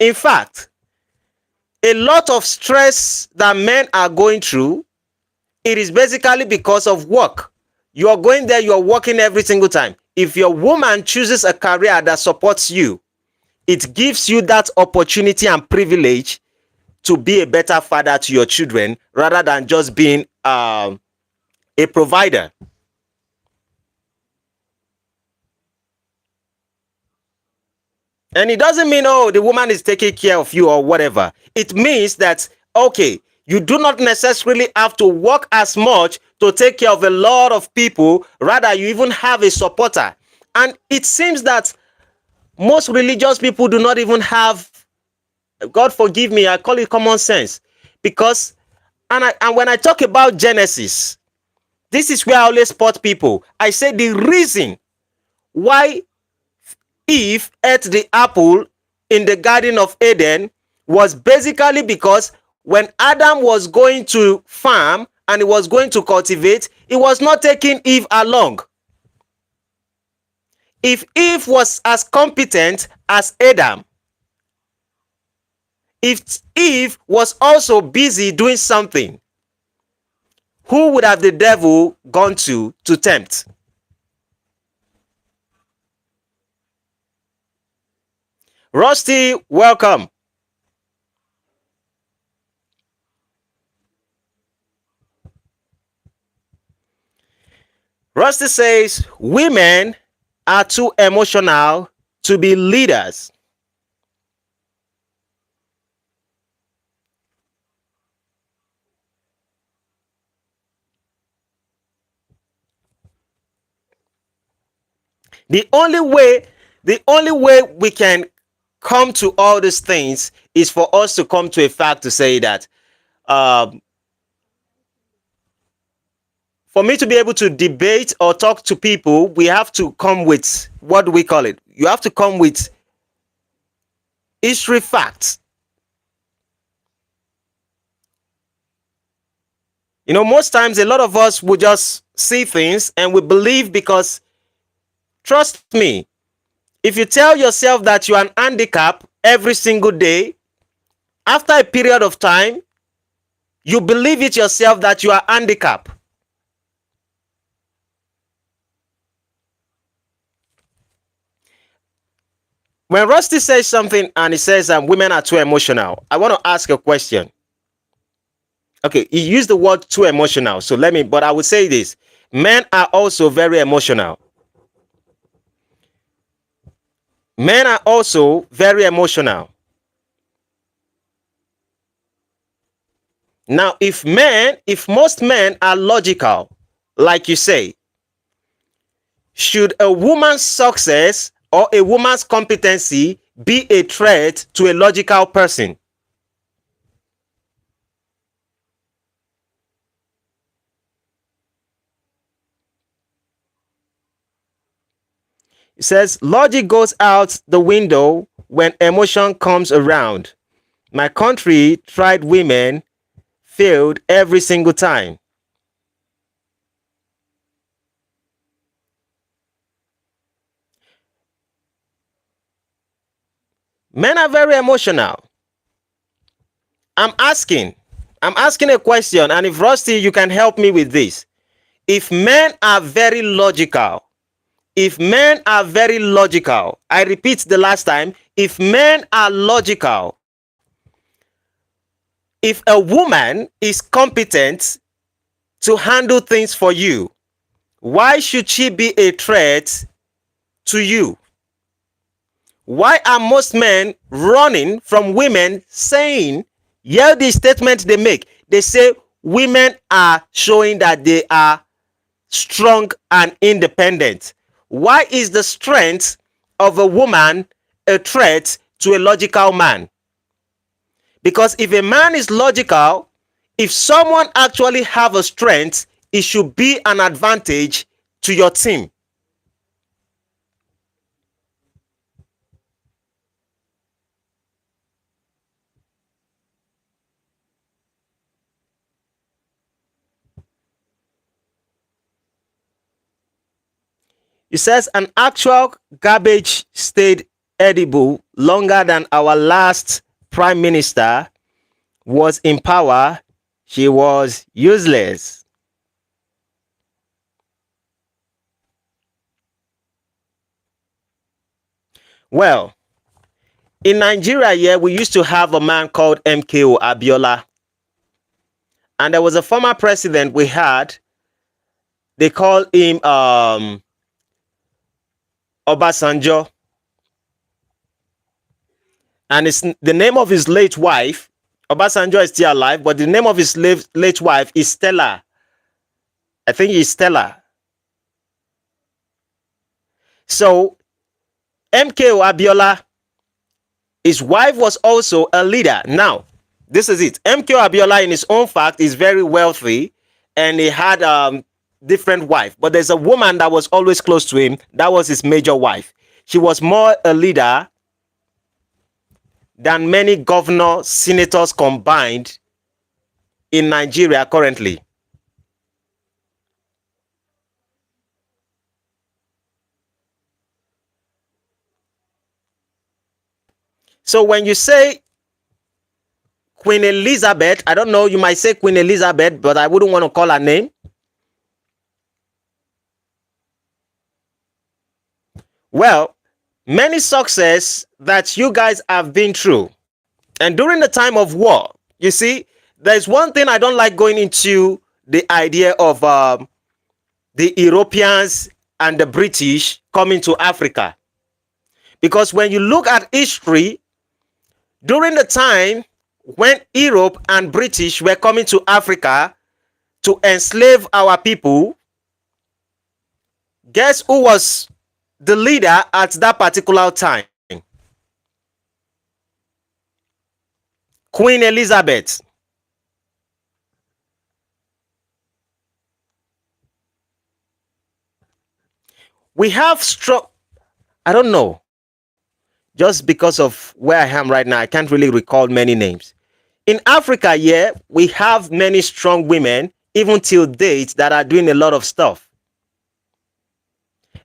In fact, a lot of stress that men are going through, it is basically because of work. You are going there, you are working every single time. If your woman chooses a career that supports you, it gives you that opportunity and privilege to be a better father to your children rather than just being a provider. And it doesn't mean, oh, the woman is taking care of you or whatever. It means that, okay, you do not necessarily have to work as much to take care of a lot of people. Rather, you even have a supporter. And it seems that most religious people do not even have, God forgive me, I call it common sense. Because, and when I talk about Genesis, this is where I always spot people. I say the reason why Eve ate the apple in the Garden of Eden was basically because when Adam was going to farm and he was going to cultivate, he was not taking Eve along. If Eve was as competent as Adam, if Eve was also busy doing something, who would have the devil gone to tempt? Rusty, welcome. Rusty says women are too emotional to be leaders. The only way we can come to all these things is for us to come to a fact to say that for me to be able to debate or talk to people, we have to come with, what do we call it? You have to come with history facts. You know, most times a lot of us will just see things and we believe because, trust me, if you tell yourself that you are an handicap every single day, after a period of time, you believe it yourself that you are handicapped. When Rusty says something and he says women are too emotional, I want to ask a question. Okay, he used the word too emotional. So but I would say this. Men are also very emotional. Men are also very emotional. Now, if most men are logical, like you say, should a woman's success or a woman's competency be a threat to a logical person? It says, logic goes out the window when emotion comes around. My country tried women, failed every single time. Men are very emotional. I'm asking a question, and if Rusty, you can help me with this. If men are very logical, I repeat the last time, if men are logical, if a woman is competent to handle things for you, why should she be a threat to you? Why are most men running from women saying, hear the statement they make? They say women are showing that they are strong and independent. Why is the strength of a woman a threat to a logical man? Because if a man is logical, if someone actually have a strength, it should be an advantage to your team. It says an actual garbage stayed edible longer than our last prime minister was in power. She was useless. Well, in Nigeria, yeah, we used to have a man called MKO Abiola. And there was a former president we had. They call him Obasanjo. And it's the name of his late wife. Obasanjo is still alive, but the name of his late wife is Stella. I think he's Stella. So MKO Abiola, his wife was also a leader. Now, this is it. MKO Abiola, in his own fact, is very wealthy, and he had different wife. But there's a woman that was always close to him. That was his major wife. She was more a leader than many governors, senators combined in Nigeria currently. So when you say Queen Elizabeth, I don't know, you might say Queen Elizabeth, but I wouldn't want to call her name. Well, many success that you guys have been through, and during the time of war, you see, there's one thing I don't like going into the idea of the Europeans and the British coming to Africa. Because when you look at history, during the time when Europe and British were coming to Africa to enslave our people, guess who was the leader at that particular time? Queen Elizabeth. We have strong, I don't know, just because of where I am right now, I can't really recall many names. In Africa, yeah, we have many strong women, even till date, that are doing a lot of stuff.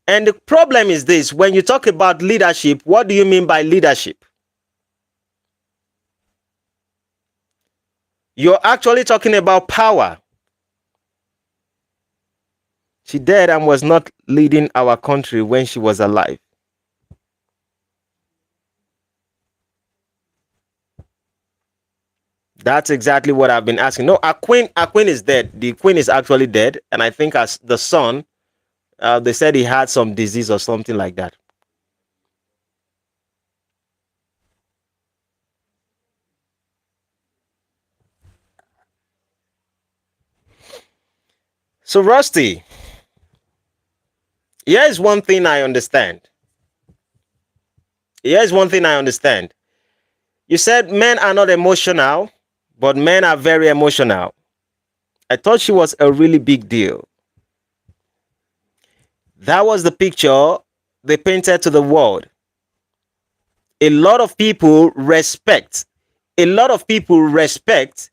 And the problem is this: when you talk about leadership, what do you mean by leadership? You're actually talking about power. She died and was not leading our country when she was alive. That's exactly what I've been asking. No, our queen is dead. The queen is actually dead, and I think as the son, they said he had some disease or something like that. So, Rusty, here's one thing I understand. Here's one thing I understand. You said men are not emotional, but men are very emotional. I thought she was a really big deal. That was the picture they painted to the world. A lot of people respect. A lot of people respect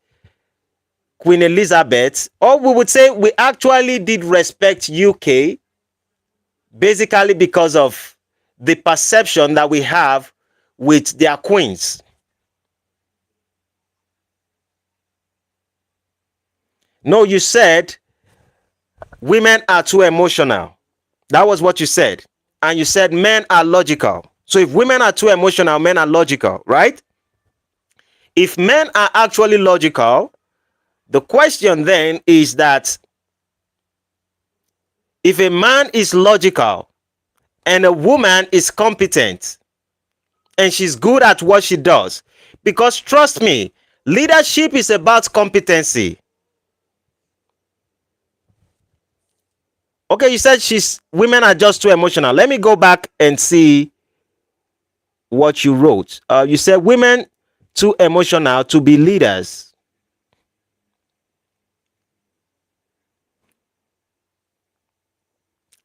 Queen Elizabeth, or we would say we actually did respect UK, basically because of the perception that we have with their queens. No, you said women are too emotional. That was what you said. And you said men are logical. So if women are too emotional, men are logical, right? If men are actually logical, the question then is that if a man is logical and a woman is competent and she's good at what she does, because trust me, leadership is about competency. Okay, you said women are just too emotional. Let me go back and see what you wrote. You said women too emotional to be leaders.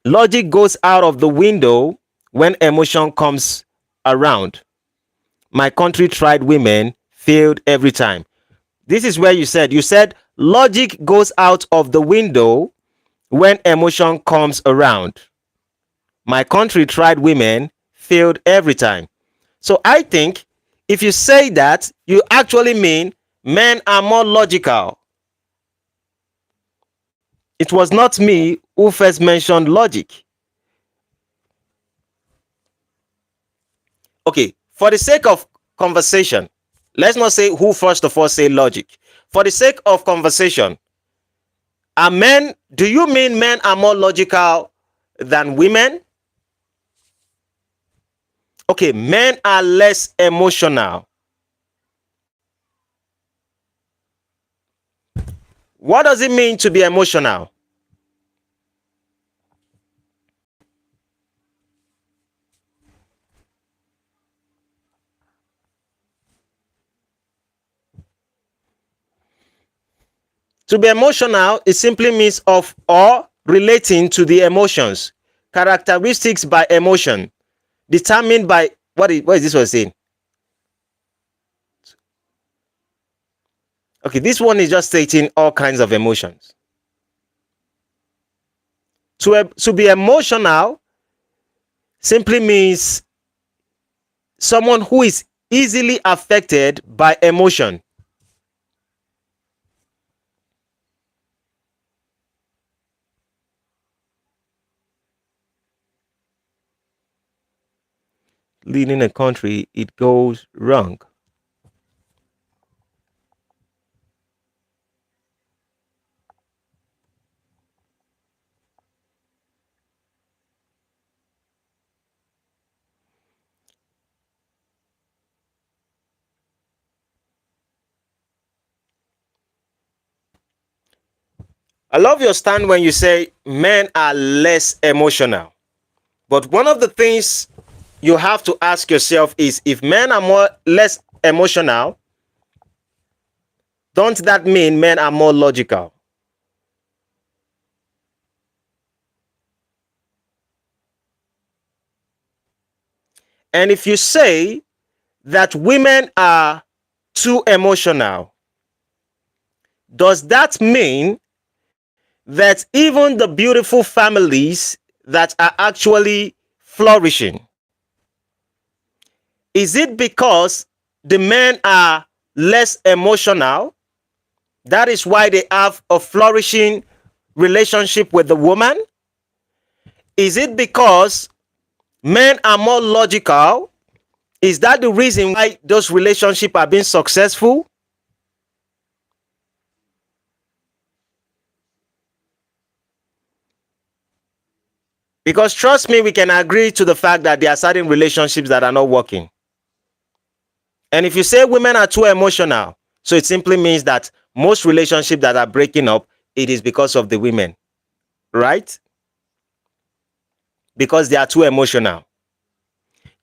Logic goes out of the window when emotion comes around. My country tried women, failed every time. This is where you said logic goes out of the window when emotion comes around. My country tried women, failed every time. So I think if you say that, you actually mean men are more logical. It was not me who first mentioned logic. Okay, for the sake of conversation, let's not say who first of all say logic. For the sake of conversation, do you mean men are more logical than women? Okay, men are less emotional. What does it mean to be emotional? To be emotional, it simply means of or relating to the emotions, characteristics by emotion, determined by what is this one saying? Okay, this one is just stating all kinds of emotions. To be emotional simply means someone who is easily affected by emotion. Leading a country, it goes wrong. I love your stand when you say men are less emotional. But one of the things you have to ask yourself is if men are less emotional, don't that mean men are more logical? And if you say that women are too emotional, does that mean that even the beautiful families that are actually flourishing, is it because the men are less emotional? That is why they have a flourishing relationship with the woman? Is it because men are more logical? Is that the reason why those relationships are being successful? Because trust me, we can agree to the fact that there are certain relationships that are not working. And if you say women are too emotional, so it simply means that most relationships that are breaking up, it is because of the women. right? Because they are too emotional.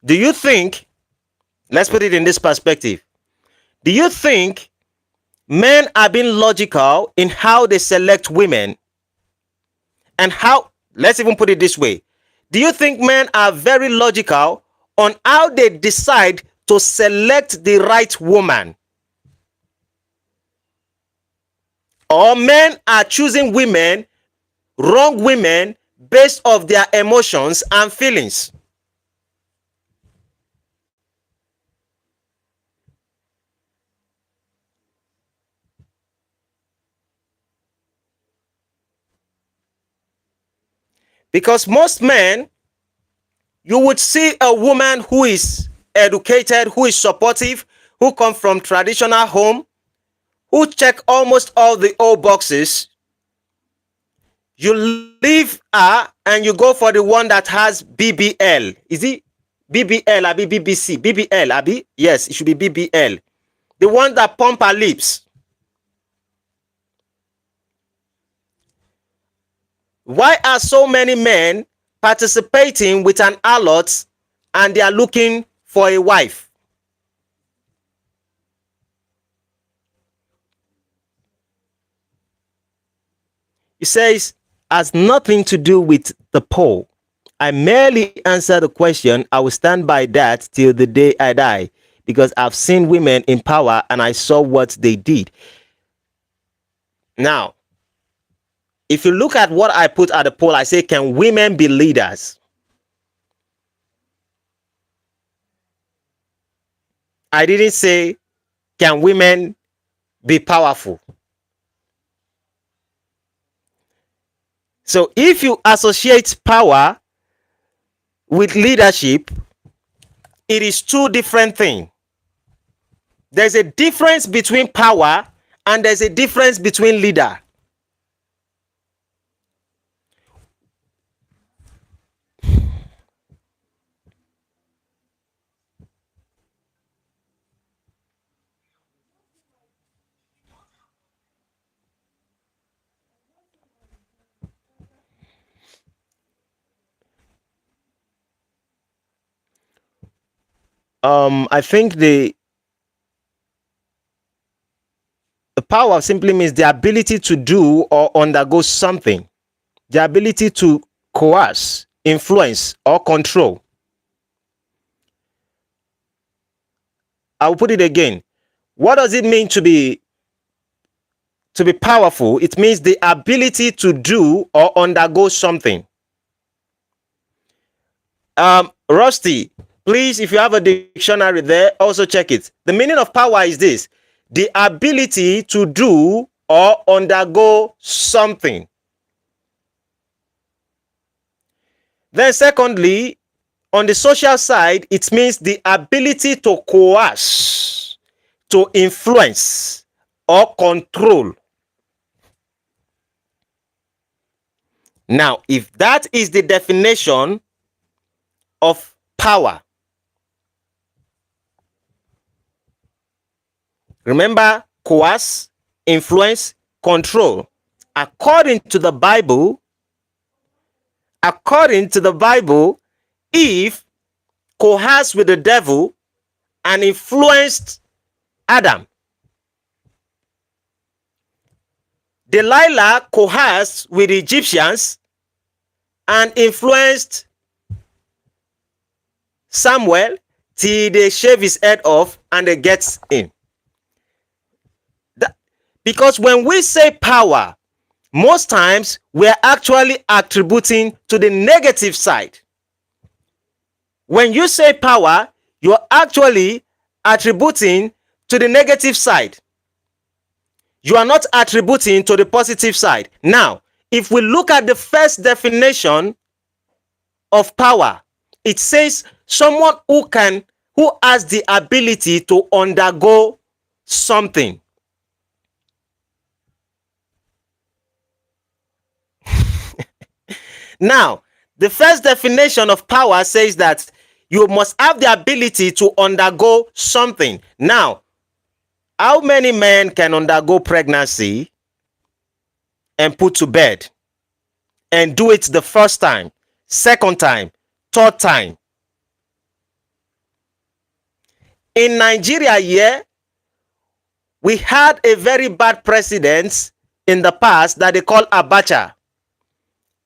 Do you think, let's put it in this perspective, do you think men are being logical in how they select women? And how, let's even put it this way, do you think men are very logical on how they decide to select the right woman? Or men are choosing women, wrong women, based off their emotions and feelings? Because most men, you would see a woman who is educated, who is supportive, who come from traditional home, who check almost all the old boxes. You leave her and you go for the one that has BBL. Is it BBL? Abi BBC? BBL? Abi? Yes, it should be BBL. The one that pump her lips. Why are so many men participating with an harlot and they are looking for a wife? He says, has nothing to do with the poll. I merely answer the question. I will stand by that till the day I die, because I've seen women in power and I saw what they did. Now, if you look at what I put at the poll, I say, can women be leaders? I didn't say, can women be powerful? So if you associate power with leadership, it is two different things. There's a difference between power and there's a difference between leader. I think the power simply means the ability to do or undergo something, the ability to coerce, influence, or control. I will put it again. What does it mean to be powerful? It means the ability to do or undergo something. Rusty, please, if you have a dictionary there, also check it. The meaning of power is this: the ability to do or undergo something. Then secondly, on the social side, it means the ability to coerce, to influence, or control. Now, if that is the definition of power, remember, coerce, influence, control. According to the Bible, Eve coerced with the devil and influenced Adam. Delilah coerced with the Egyptians and influenced Samuel till they shave his head off and they get in. Because when we say power, most times we're actually attributing to the negative side. When you say power, you're actually attributing to the negative side. You are not attributing to the positive side. Now, if we look at the first definition of power, it says someone who has the ability to undergo something. Now, the first definition of power says that you must have the ability to undergo something. Now, how many men can undergo pregnancy and put to bed? and do it the first time, second time, third time. In Nigeria here, we had a very bad president in the past that they call Abacha.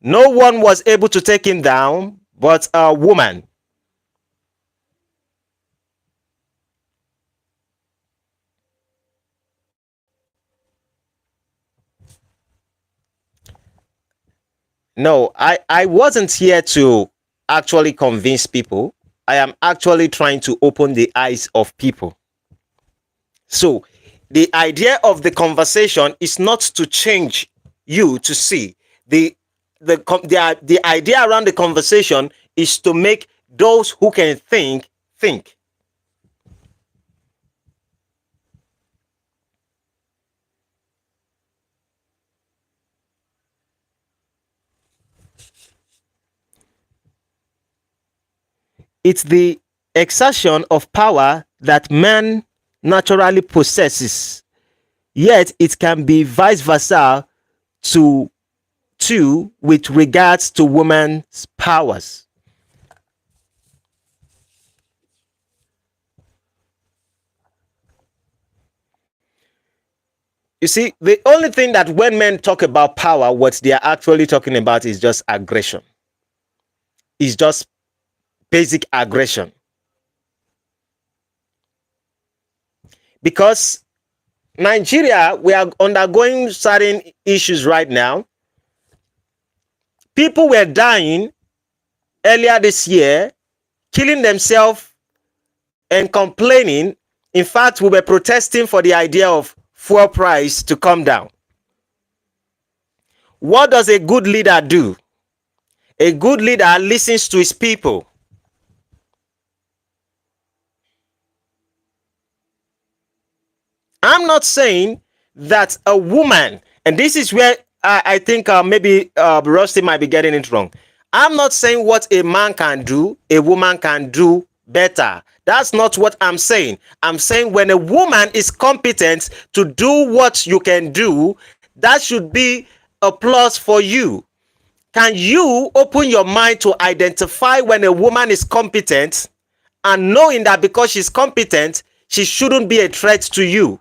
No one was able to take him down but a woman. No, I wasn't here to actually convince people. I am actually trying to open the eyes of people. So the idea of the conversation is not to change you to see. The idea around the conversation is to make those who can think. It's the exertion of power that man naturally possesses, yet it can be vice versa to with regards to women's powers. You see, the only thing that when men talk about power, what they are actually talking about is just aggression. It's just basic aggression. Because Nigeria, we are undergoing certain issues right now. People were dying earlier this year, killing themselves and complaining. In fact, we were protesting for the idea of fuel price to come down. What does a good leader do? A good leader listens to his people. I'm not saying that a woman, and this is where I think maybe Rusty might be getting it wrong. I'm not saying what a man can do, a woman can do better. That's not what I'm saying. I'm saying when a woman is competent to do what you can do, that should be a plus for you. Can you open your mind to identify when a woman is competent and knowing that because she's competent, she shouldn't be a threat to you?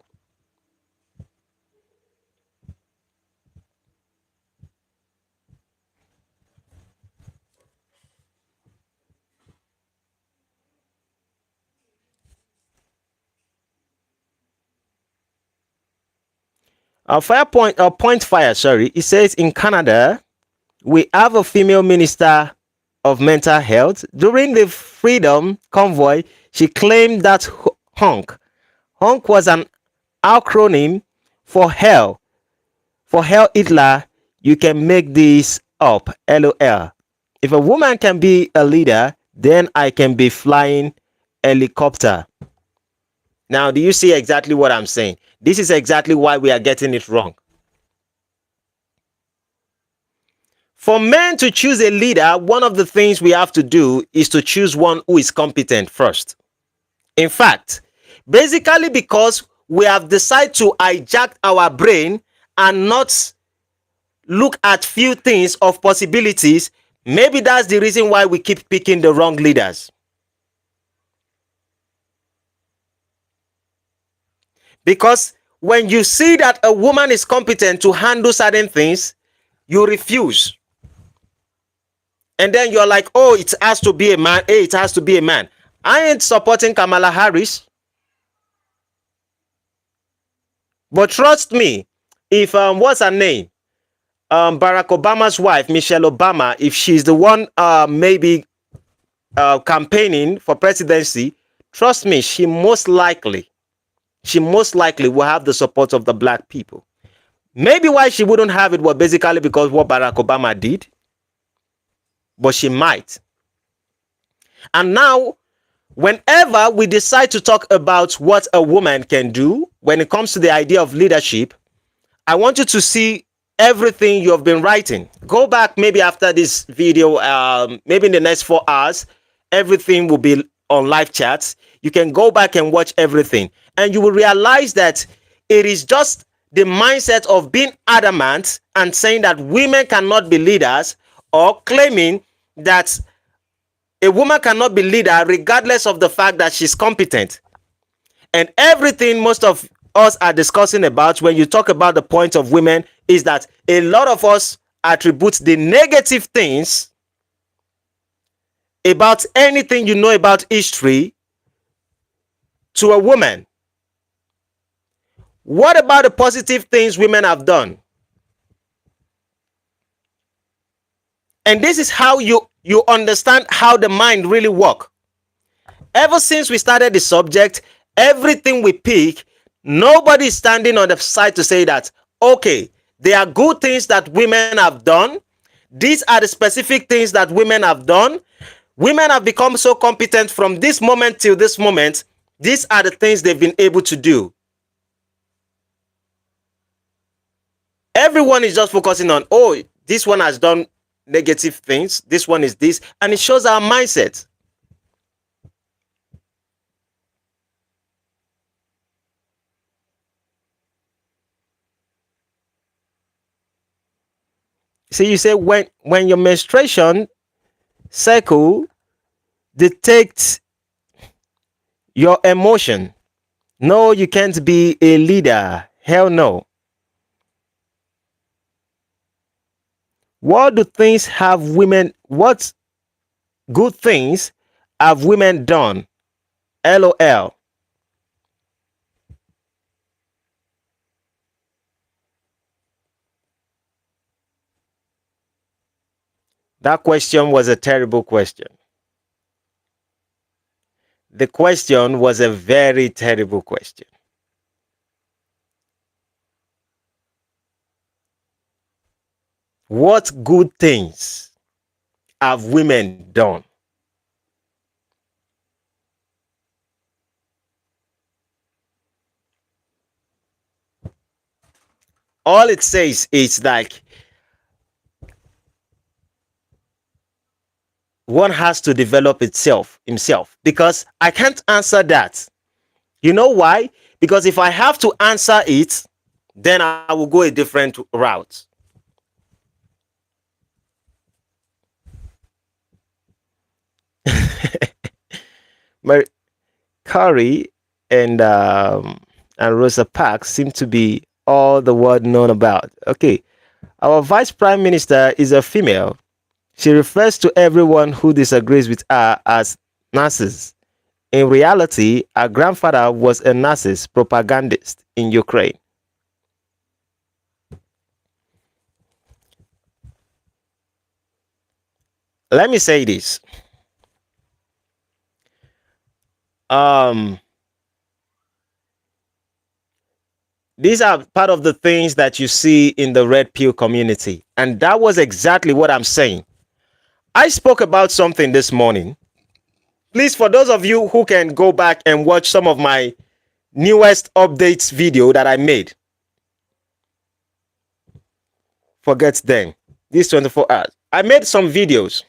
Point fire, sorry. It says in Canada, we have a female minister of mental health. During the Freedom Convoy, she claimed that honk was an acronym for hell. For hell Hitler, you can make this up. LOL. If a woman can be a leader, then I can be flying helicopter. Now, do you see exactly what I'm saying? This is exactly why we are getting it wrong. For men to choose a leader, one of the things we have to do is to choose one who is competent first. In fact, basically because we have decided to hijack our brain and not look at few things of possibilities, maybe that's the reason why we keep picking the wrong leaders. Because when you see that a woman is competent to handle certain things, you refuse. And then you're like, oh, it has to be a man. Hey, it has to be a man. I ain't supporting Kamala Harris. But trust me, if, what's her name? Barack Obama's wife, Michelle Obama, if she's the one maybe campaigning for presidency, trust me, she most likely will have the support of the black people. Maybe why she wouldn't have it was basically because what Barack Obama did, but she might. And now, whenever we decide to talk about what a woman can do when it comes to the idea of leadership, I want you to see everything you have been writing. Go back maybe after this video, maybe in the next 4 hours, everything will be on live chats. You can go back and watch everything, and you will realize that it is just the mindset of being adamant and saying that women cannot be leaders, or claiming that a woman cannot be leader regardless of the fact that she's competent. And everything most of us are discussing about when you talk about the point of women is that a lot of us attribute the negative things about anything you know about history to a woman. What about the positive things women have done? And this is how you understand how the mind really works. Ever since we started the subject, everything we pick, nobody is standing on the side to say that, okay, there are good things that women have done. These are the specific things that women have done. Women have become so competent from this moment till this moment. These are the things they've been able to do. Everyone is just focusing on, oh, this one has done negative things. This one is this. And it shows our mindset. See, you say when your menstruation cycle detects your emotion, no, you can't be a leader. Hell no. What good things have women done? LOL. That question was a terrible question. The question was a very terrible question. What good things have women done? All it says is like one has to develop himself, because I can't answer that. You know why? Because if I have to answer it, then I will go a different route. Mary Curry and Rosa Parks seem to be all the world known about. Okay, our vice prime minister is a female. She refers to everyone who disagrees with her as Nazis. In reality, her grandfather was a Nazi propagandist in Ukraine. Let me say this. These are part of the things that you see in the red pill community. And that was exactly what I'm saying. I spoke about something this morning. Please, for those of you who can go back and watch some of my newest updates video that I made, forget them. These 24 hours. I made some videos.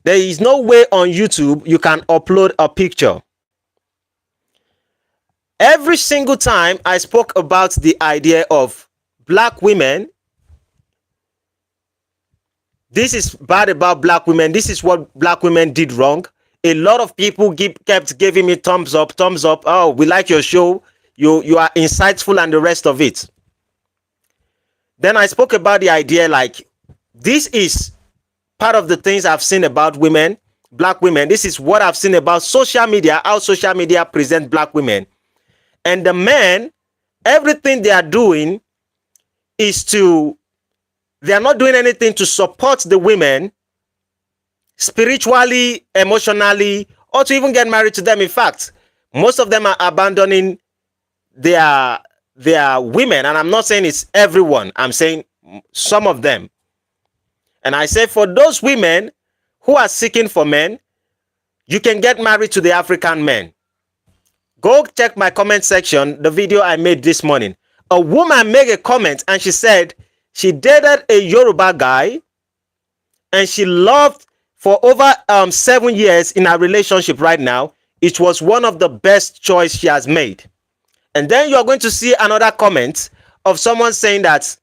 There is no way on YouTube you can upload a picture. Every single time I spoke about the idea of black women, this is bad about black women, this is what black women did wrong, a lot of people kept giving me thumbs up, oh, we like your show, you are insightful and the rest of it. Then I spoke about the idea like, this is part of the things I've seen about women, black women. This is what I've seen about social media, how social media present black women. And the men, everything they are doing is they are not doing anything to support the women spiritually, emotionally, or to even get married to them. In fact, most of them are abandoning their women. And I'm not saying it's everyone. I'm saying some of them. And I say for those women who are seeking for men, you can get married to the African men. Go check my comment section, the video I made this morning. A woman made a comment and she said she dated a Yoruba guy and she loved for over 7 years in her relationship right now. It was one of the best choice she has made. And then you are going to see another comment of someone saying that,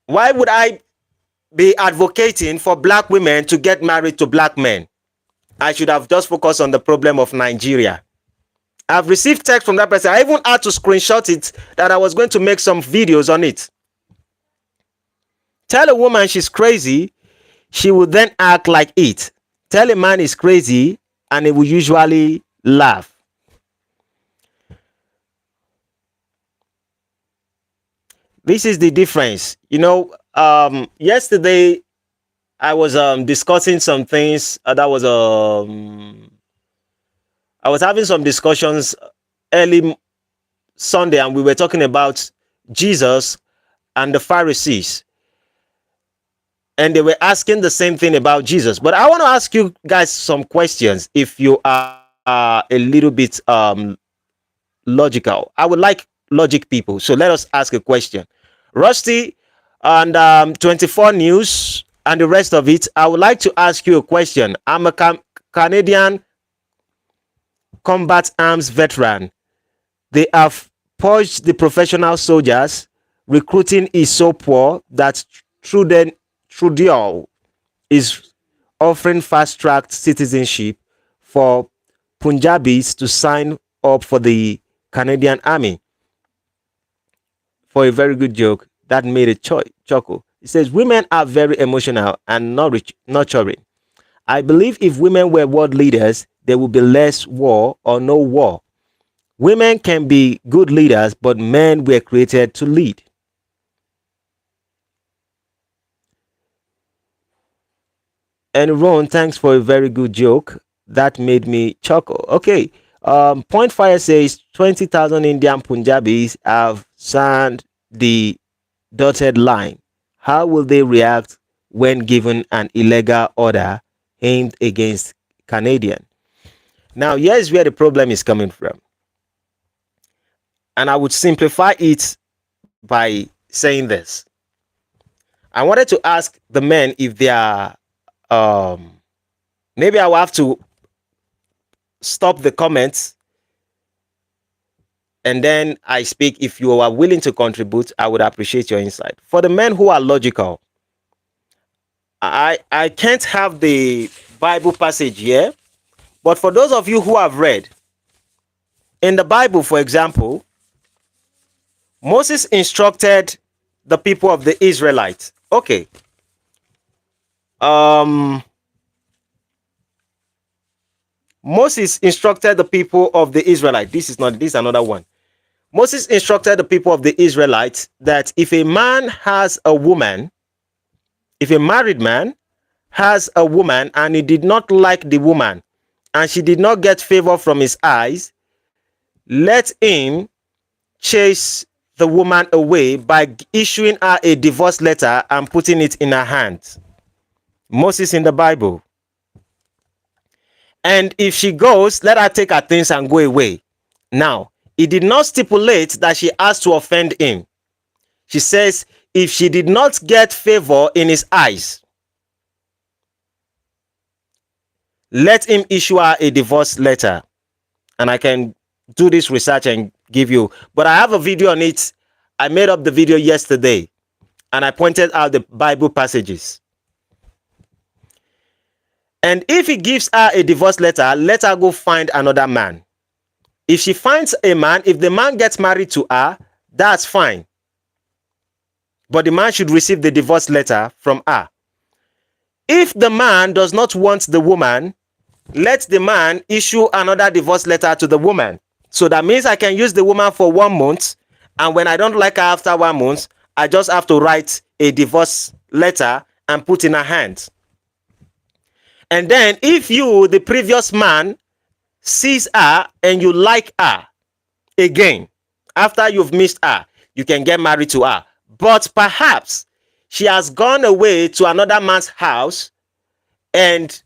why would I be advocating for black women to get married to black men? I should have just focused on the problem of Nigeria. I've received text from that person. I even had to screenshot it that I was going to make some videos on it. Tell a woman she's crazy, she will then act like it. Tell a man he's crazy, and he will usually laugh. This is the difference. Yesterday I was discussing some things I was having some discussions early Sunday, and we were talking about Jesus and the Pharisees, and they were asking the same thing about Jesus. But I want to ask you guys some questions if you are a little bit logical. I would like logic people, so let us ask a question. Rusty and 24 News and the rest of it, I would like to ask you a question. I'm a Canadian combat arms veteran. They have purged the professional soldiers. Recruiting is so poor that Trudeau is offering fast-tracked citizenship for Punjabis to sign up for the Canadian Army. For a very good joke that made a chuckle. It says, women are very emotional and nurturing. I believe if women were world leaders, there would be less war or no war. Women can be good leaders, but men were created to lead. And Ron, thanks for a very good joke. That made me chuckle. Okay. Point Fire says 20,000 Indian Punjabis have signed the dotted line. How will they react when given an illegal order aimed against Canadian? Now, here's where the problem is coming from. And I would simplify it by saying this. I wanted to ask the men if they are, maybe I will have to stop the comments and then I speak. If you are willing to contribute, I would appreciate your insight. For the men who are logical, I can't have the Bible passage here, but for those of you who have read, in the Bible, for example, Moses instructed the people of the Israelites. Okay. Moses instructed the people of the Israelites. This is another one. Moses instructed the people of the Israelites that if a man has a woman, if a married man has a woman and he did not like the woman and she did not get favor from his eyes, let him chase the woman away by issuing her a divorce letter and putting it in her hand. Moses in the Bible. And if she goes, let her take her things and go away. Now, he did not stipulate that she has to offend him. She says, if she did not get favor in his eyes, let him issue her a divorce letter. And I can do this research and give you, but I have a video on it. I made up the video yesterday and I pointed out the Bible passages. And if he gives her a divorce letter, let her go find another man. If she finds a man, if the man gets married to her, that's fine. But the man should receive the divorce letter from her. If the man does not want the woman, let the man issue another divorce letter to the woman. So that means I can use the woman for 1 month, and when I don't like her after 1 month, I just have to write a divorce letter and put in her hand. And then if you, the previous man, sees her and you like her again, after you've missed her, you can get married to her. But perhaps she has gone away to another man's house and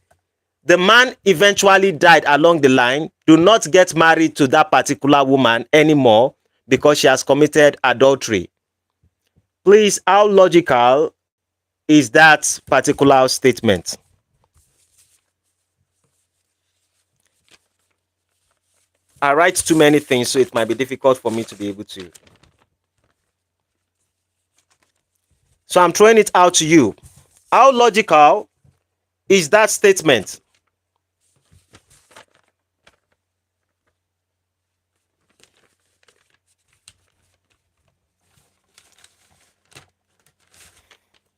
the man eventually died along the line. Do not get married to that particular woman anymore because she has committed adultery. Please, how logical is that particular statement? I write too many things, so it might be difficult for me to be able to. So I'm throwing it out to you. How logical is that statement?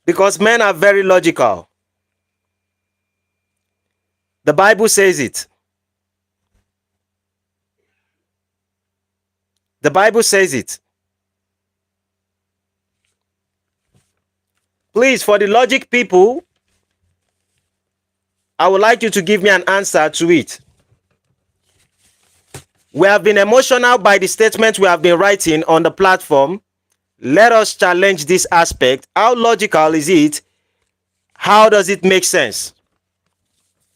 Because men are very logical. The Bible says it. The Bible says it. Please, for the logic people, I would like you to give me an answer to it. We have been emotional by the statement we have been writing on the platform. Let us challenge this aspect. How logical is it? How does it make sense?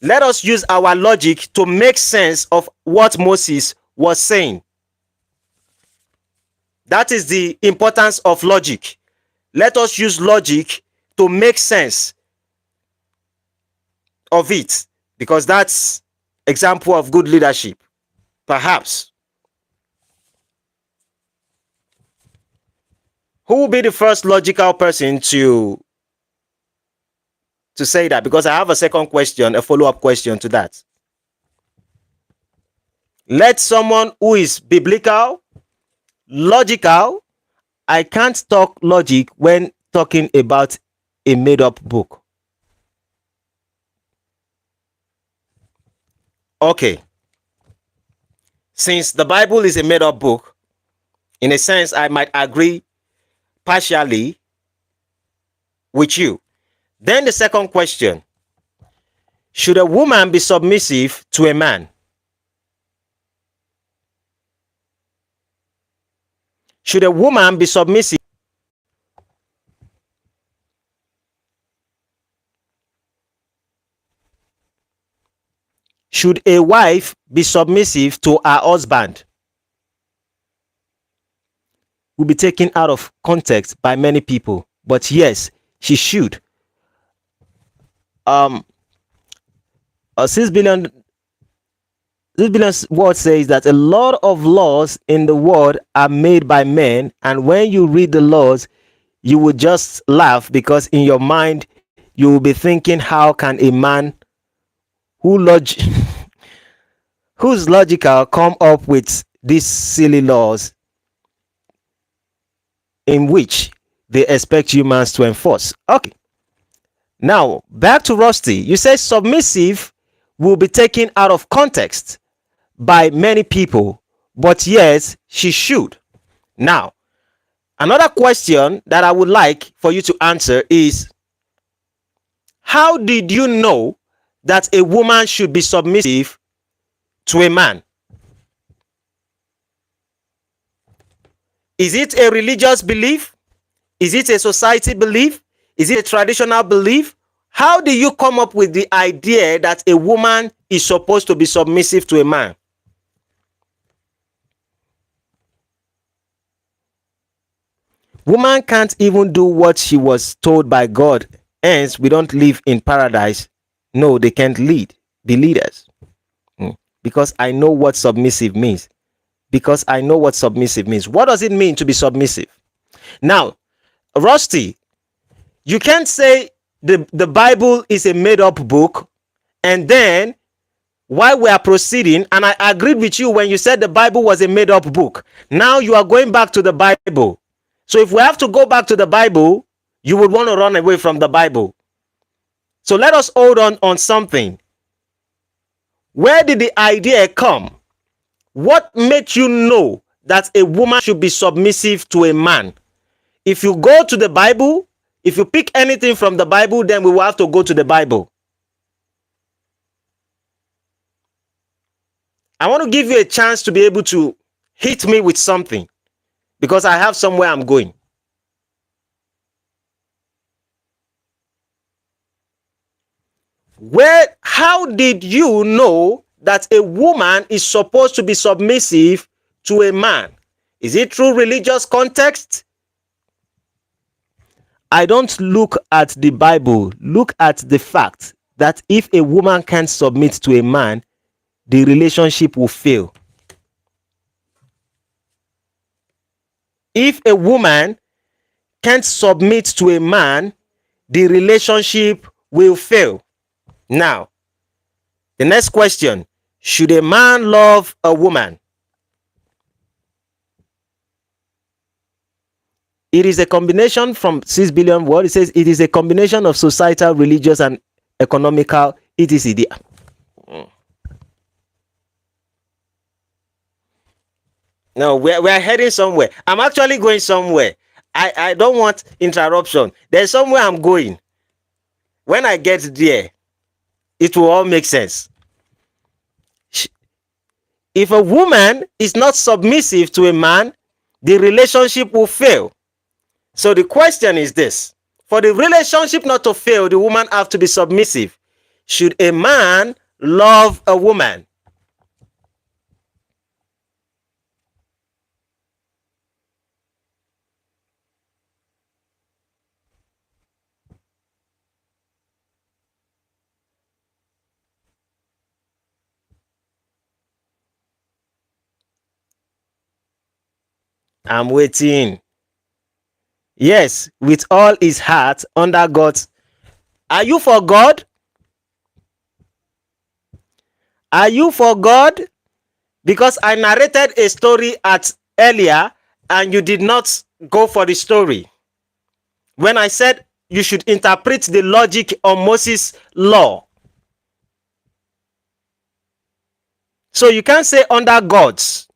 Let us use our logic to make sense of what Moses was saying. That is the importance of logic. Let us use logic to make sense of it, because that's example of good leadership. Perhaps. Who will be the first logical person to say that? Because I have a second question, a follow-up question to that. Let someone who is biblical, logical. I can't talk logic when talking about a made-up book. Okay. Since the Bible is a made-up book, in a sense, I might agree partially with you. Then the second question: should a woman be submissive to a man? Should a woman be submissive? Should a wife be submissive to her husband? Will be taken out of context by many people, but yes, she should. 6 billion word says that a lot of laws in the world are made by men, and when you read the laws, you will just laugh, because in your mind you will be thinking, how can a man who's logical come up with these silly laws in which they expect humans to enforce? Okay. Now, back to Rusty. You say submissive will be taken out of context by many people, but yes, she should. Now, another question that I would like for you to answer is, how did you know that a woman should be submissive to a man? Is it a religious belief? Is it a society belief? Is it a traditional belief? How do you come up with the idea that a woman is supposed to be submissive to a man? Woman can't even do what she was told by God. Hence, we don't live in paradise. No, they can't be leaders. Because I know what submissive means. Because I know what submissive means. What does it mean to be submissive? Now, Rusty, you can't say the Bible is a made-up book, and then while we are proceeding, and I agreed with you when you said the Bible was a made-up book. Now you are going back to the Bible. So if we have to go back to the Bible, you would want to run away from the Bible. So let us hold on something. Where did the idea come? What made you know that a woman should be submissive to a man? If you go to the Bible, if you pick anything from the Bible, then we will have to go to the Bible. I want to give you a chance to be able to hit me with something, because I have somewhere I'm going. How did you know that a woman is supposed to be submissive to a man? Is it through religious context? I don't look at the Bible. Look at the fact that if a woman can't submit to a man, the relationship will fail. If a woman can't submit to a man, the relationship will fail. Now, the next question, should a man love a woman? It is a combination from 6 billion words. It says it is a combination of societal, religious, and economical, etc. No, we're heading somewhere. I'm actually going somewhere. I don't want interruption. There's somewhere I'm going. When I get there, it will all make sense. If a woman is not submissive to a man, the relationship will fail. So the question is this: for the relationship not to fail, the woman have to be submissive. Should a man love a woman? I'm waiting. Yes, with all his heart under God's. Are you for God? Are you for God? Because I narrated a story at earlier and you did not go for the story. When I said you should interpret the logic on Moses' law. So you can't say under God's.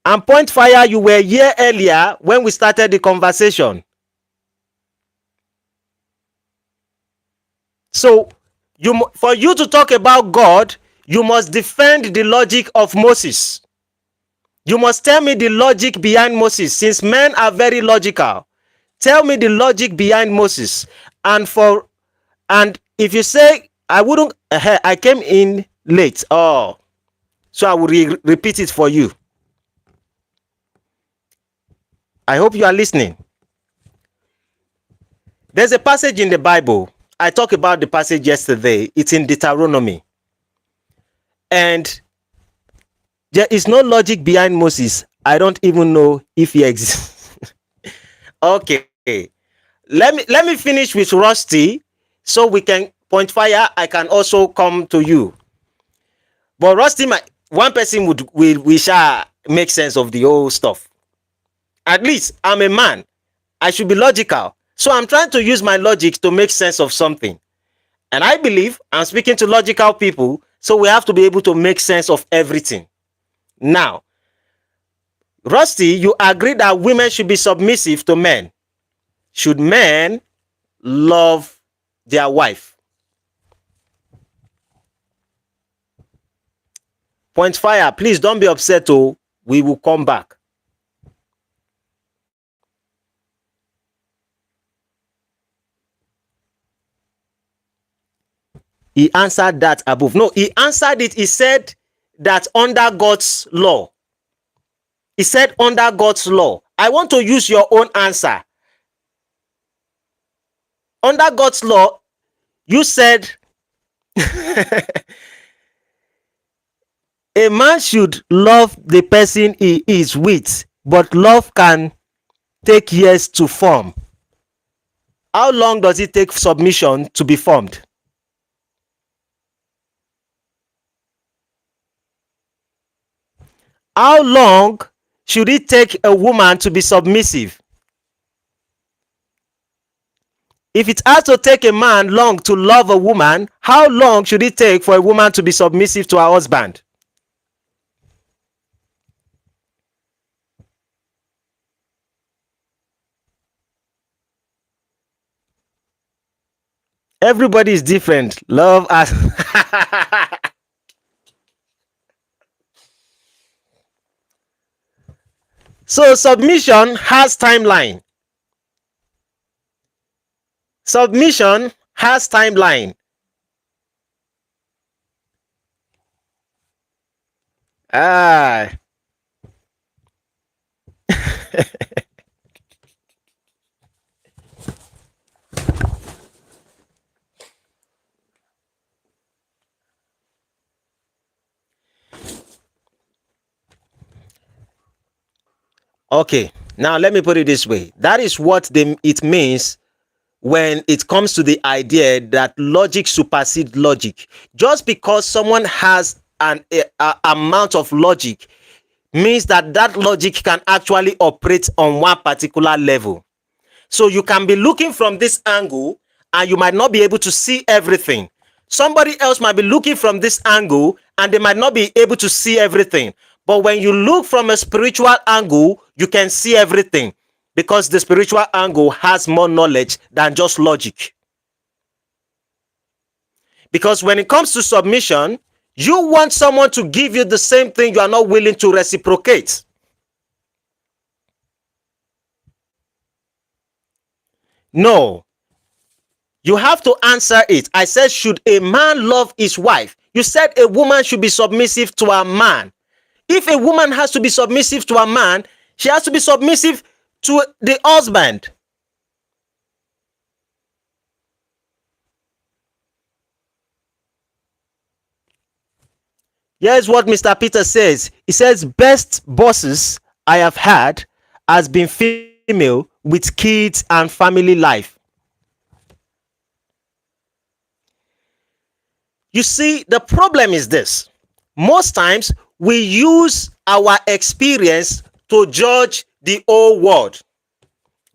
And point fire, you were here earlier when we started the conversation. So for you to talk about God, you must defend the logic of Moses. You must tell me the logic behind Moses, since men are very logical. Tell me the logic behind Moses. And if you say I wouldn't, I came in late. Oh, so I will repeat it for you. I hope you are listening. There's a passage in the Bible. I talked about the passage yesterday. It's in Deuteronomy. And there is no logic behind Moses. I don't even know if he exists. Okay. Let me finish with Rusty so we can point fire. I can also come to you. But Rusty, one person will shall make sense of the whole stuff. At least I'm a man. I should be logical. So I'm trying to use my logic to make sense of something. And I believe I'm speaking to logical people, so we have to be able to make sense of everything. Now, Rusty, you agree that women should be submissive to men. Should men love their wife? Point fire. Please don't be upset. Oh, we will come back. He answered that above. No, he answered it. He said that under God's law. He said under God's law. I want to use your own answer. Under God's law, you said a man should love the person he is with, but love can take years to form. How long does it take submission to be formed? How long should it take a woman to be submissive? If it has to take a man long to love a woman, how long should it take for a woman to be submissive to her husband? Everybody is different. Love us. So submission has timeline. Submission has timeline. Ah. Okay, now let me put it this way. That is what it means when it comes to the idea that logic supersedes logic. Just because someone has an amount of logic means that that logic can actually operate on one particular level. So you can be looking from this angle and you might not be able to see everything. Somebody else might be looking from this angle and they might not be able to see everything. But when you look from a spiritual angle, you can see everything because the spiritual angle has more knowledge than just logic. Because when it comes to submission, you want someone to give you the same thing you are not willing to reciprocate. No, you have to answer it. I said, should a man love his wife? You said a woman should be submissive to a man. If a woman has to be submissive to a man, she has to be submissive to the husband. Here's what Mr. Peter says. He says, best bosses I have had has been female with kids and family life. You see, the problem is this. Most times we use our experience to judge the whole world.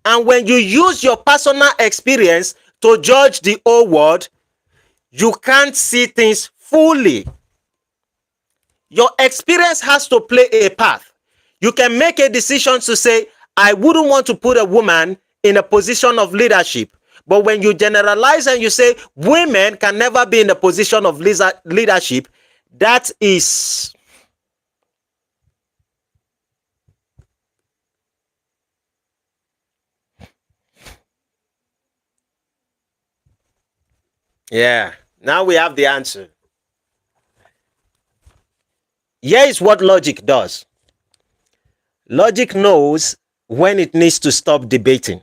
And when you use your personal experience to judge the whole world, you can't see things fully. Your experience has to play a part. You can make a decision to say, I wouldn't want to put a woman in a position of leadership. But when you generalize and you say women can never be in a position of leadership, that is, yeah, now we have the answer. Here is what logic does. Logic knows when it needs to stop debating.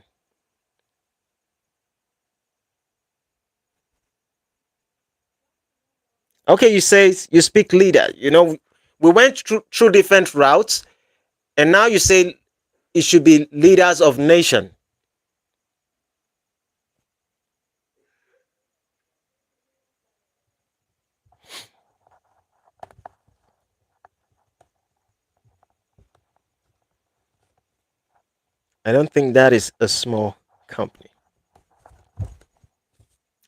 Okay, you say you speak leader. We went through different routes, and now you say it should be leaders of nation. I don't think that is a small company.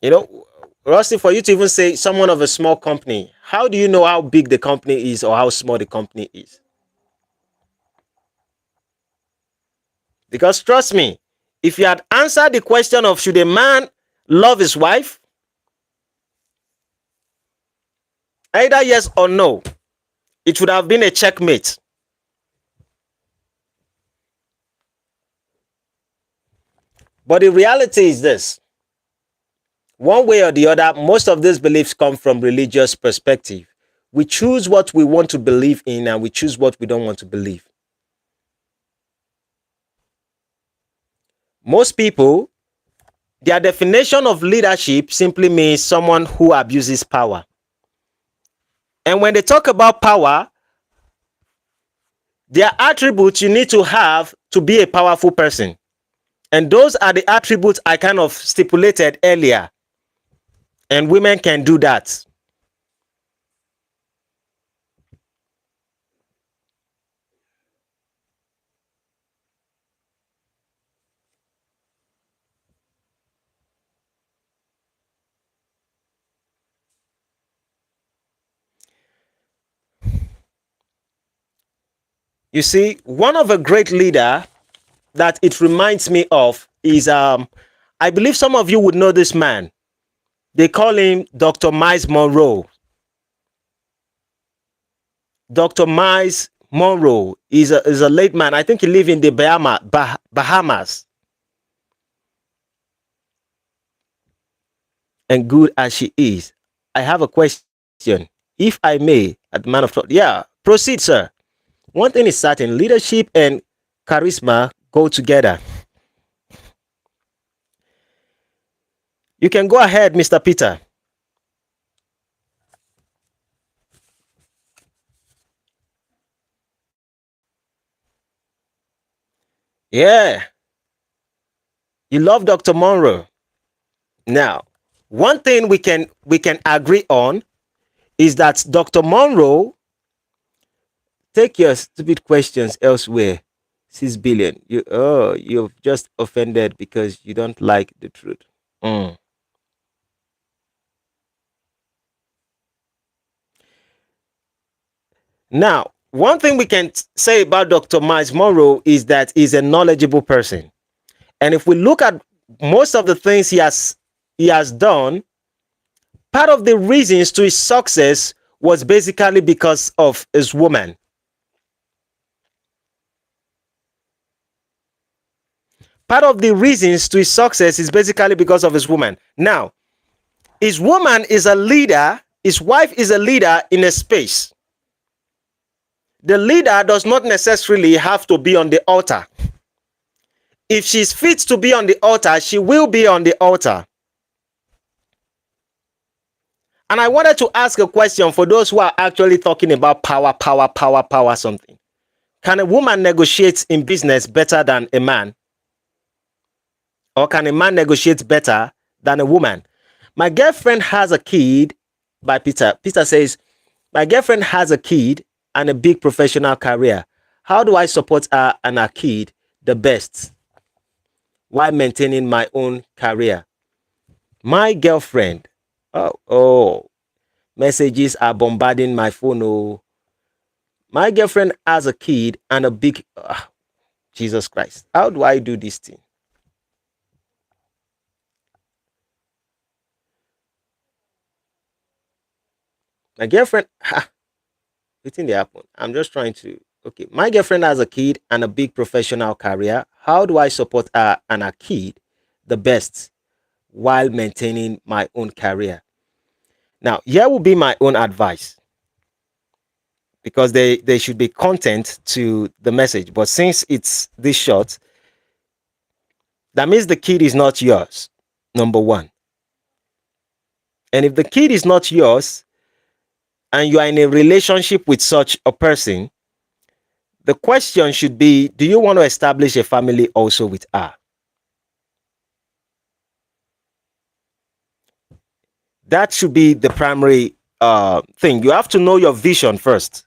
You know, Rusty, for you to even say someone of a small company, how do you know how big the company is or how small the company is? Because trust me, if you had answered the question of should a man love his wife, either yes or no, it would have been a checkmate. But the reality is this. One way or the other, most of these beliefs come from religious perspective. We choose what we want to believe in and we choose what we don't want to believe. Most people, their definition of leadership simply means someone who abuses power. And when they talk about power, there are attributes you need to have to be a powerful person. And those are the attributes I kind of stipulated earlier. And women can do that. You see, one of a great leader that it reminds me of is I believe some of you would know this man. They call him Dr. Miles Monroe. Dr. Miles Monroe is a late man. I think he lived in the Bahamas. And good as she is, I have a question. If I may, at the man of thought. Yeah, proceed, sir. One thing is certain, leadership and charisma go together. You can go ahead, Mr. Peter. Yeah, you love Dr. Monroe. Now, one thing we can agree on is that Dr. Monroe, take your stupid questions elsewhere. 6 billion. You've just offended because you don't like the truth. Mm. Now, one thing we can say about Dr. Miles Monroe is that he's a knowledgeable person. And if we look at most of the things he has done, part of the reasons to his success was basically because of his woman. Part of the reasons to his success is basically because of his woman. Now, his woman is a leader, his wife is a leader in a space. The leader does not necessarily have to be on the altar. If she's fit to be on the altar, she will be on the altar. And I wanted to ask a question for those who are actually talking about power, something. Can a woman negotiate in business better than a man? Or can a man negotiate better than a woman? My girlfriend has a kid, by Peter. Peter says, my girlfriend has a kid and a big professional career. How do I support her and her kid the best while maintaining my own career? My girlfriend, oh, messages are bombarding my phone. Oh, my girlfriend has a kid and a big, Jesus Christ. How do I do this thing? My girlfriend, within the happen. I'm just trying to, okay. My girlfriend has a kid and a big professional career. How do I support her and her kid the best while maintaining my own career? Now, here will be my own advice because they should be content to the message. But since it's this short, that means the kid is not yours, number one. And if the kid is not yours and you are in a relationship with such a person, the question should be, do you want to establish a family also with her? That should be the primary thing. You have to know your vision first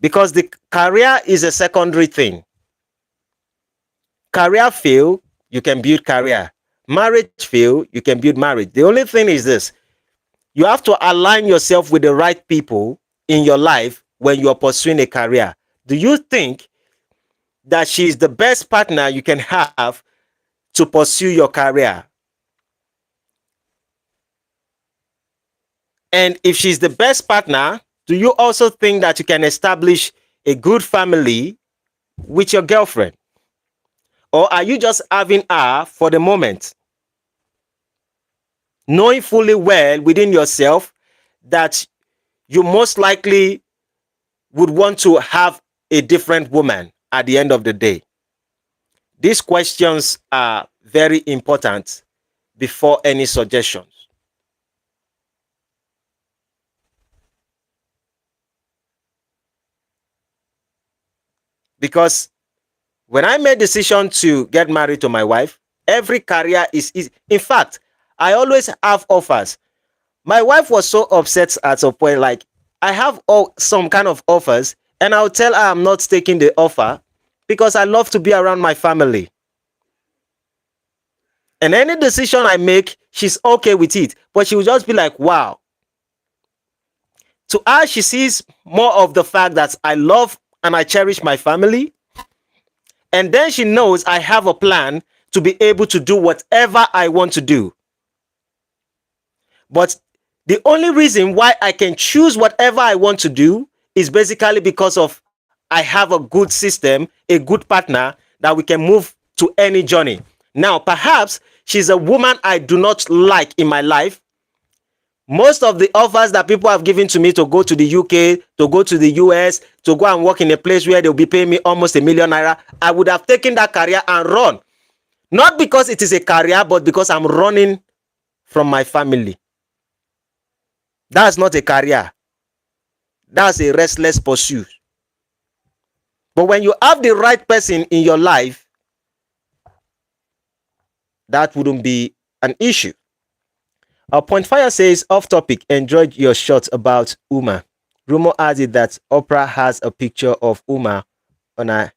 because the career is a secondary thing. Career fail, you can build career. Marriage fail, you can build marriage. The only thing is this: you have to align yourself with the right people in your life when you are pursuing a career. Do you think that she is the best partner you can have to pursue your career? And if she's the best partner, do you also think that you can establish a good family with your girlfriend? Or are you just having her for the moment? Knowing fully well within yourself that you most likely would want to have a different woman at the end of the day. These questions are very important before any suggestions. Because when I made decision to get married to my wife, every career is easy. In fact, I always have offers. My wife was so upset at a point, like, I have some kind of offers, and I'll tell her I'm not taking the offer because I love to be around my family. And any decision I make, she's okay with it. But she will just be like, wow. To her, she sees more of the fact that I love and I cherish my family. And then she knows I have a plan to be able to do whatever I want to do. But the only reason why I can choose whatever I want to do is basically because of I have a good system, a good partner that we can move to any journey. Now, perhaps she's a woman I do not like in my life. Most of the offers that people have given to me to go to the UK, to go to the US, to go and work in a place where they'll be paying me almost £1,000,000, I would have taken that career and run. Not because it is a career, but because I'm running from my family. That's not a career. That's a restless pursuit. But when you have the right person in your life, that wouldn't be an issue. Point Fire says, off topic, enjoyed your shot about Uma. Rumor has it that Oprah has a picture of Uma on a.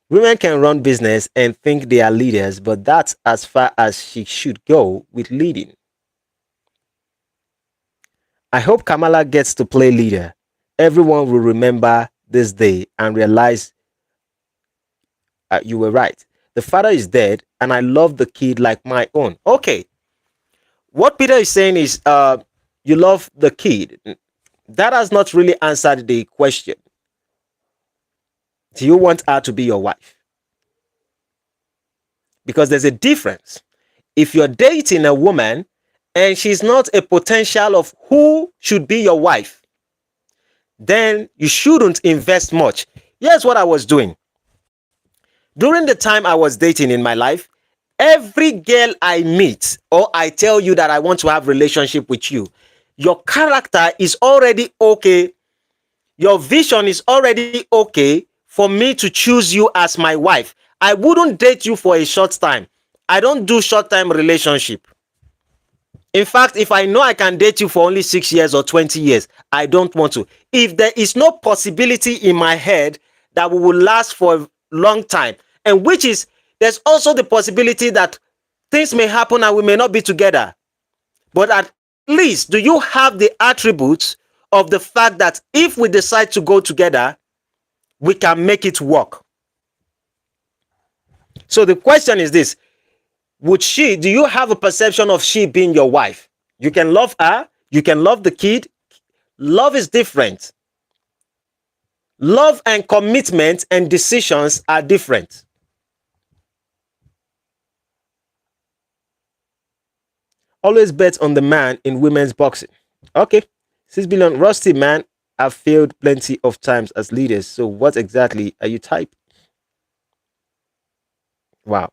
Women can run business and think they are leaders, but that's as far as she should go with leading. I hope Kamala gets to play leader. Everyone will remember this day and realize you were right. The father is dead, and I love the kid like my own. Okay, what Peter is saying is, you love the kid. That has not really answered the question. Do you want her to be your wife? Because there's a difference. If you're dating a woman and she's not a potential of who should be your wife, then you shouldn't invest much. Here's what I was doing. During the time I was dating in my life, every girl I meet or I tell you that I want to have a relationship with you, your character is already okay. Your vision is already okay for me to choose you as my wife. I wouldn't date you for a short time. I don't do short-time relationship. In fact, if I know I can date you for only 6 years or 20 years, I don't want to. If there is no possibility in my head that we will last for a long time, and which is, there's also the possibility that things may happen and we may not be together. But at least, do you have the attributes of the fact that if we decide to go together, we can make it work? So the question is this: do you have a perception of she being your wife? You can love her, you can love the kid. Love is different. Love and commitment and decisions are different. Always bet on the man in women's boxing. Okay. 6 billion. Rusty, man, I've failed plenty of times as leaders. So what exactly are you typing? Wow.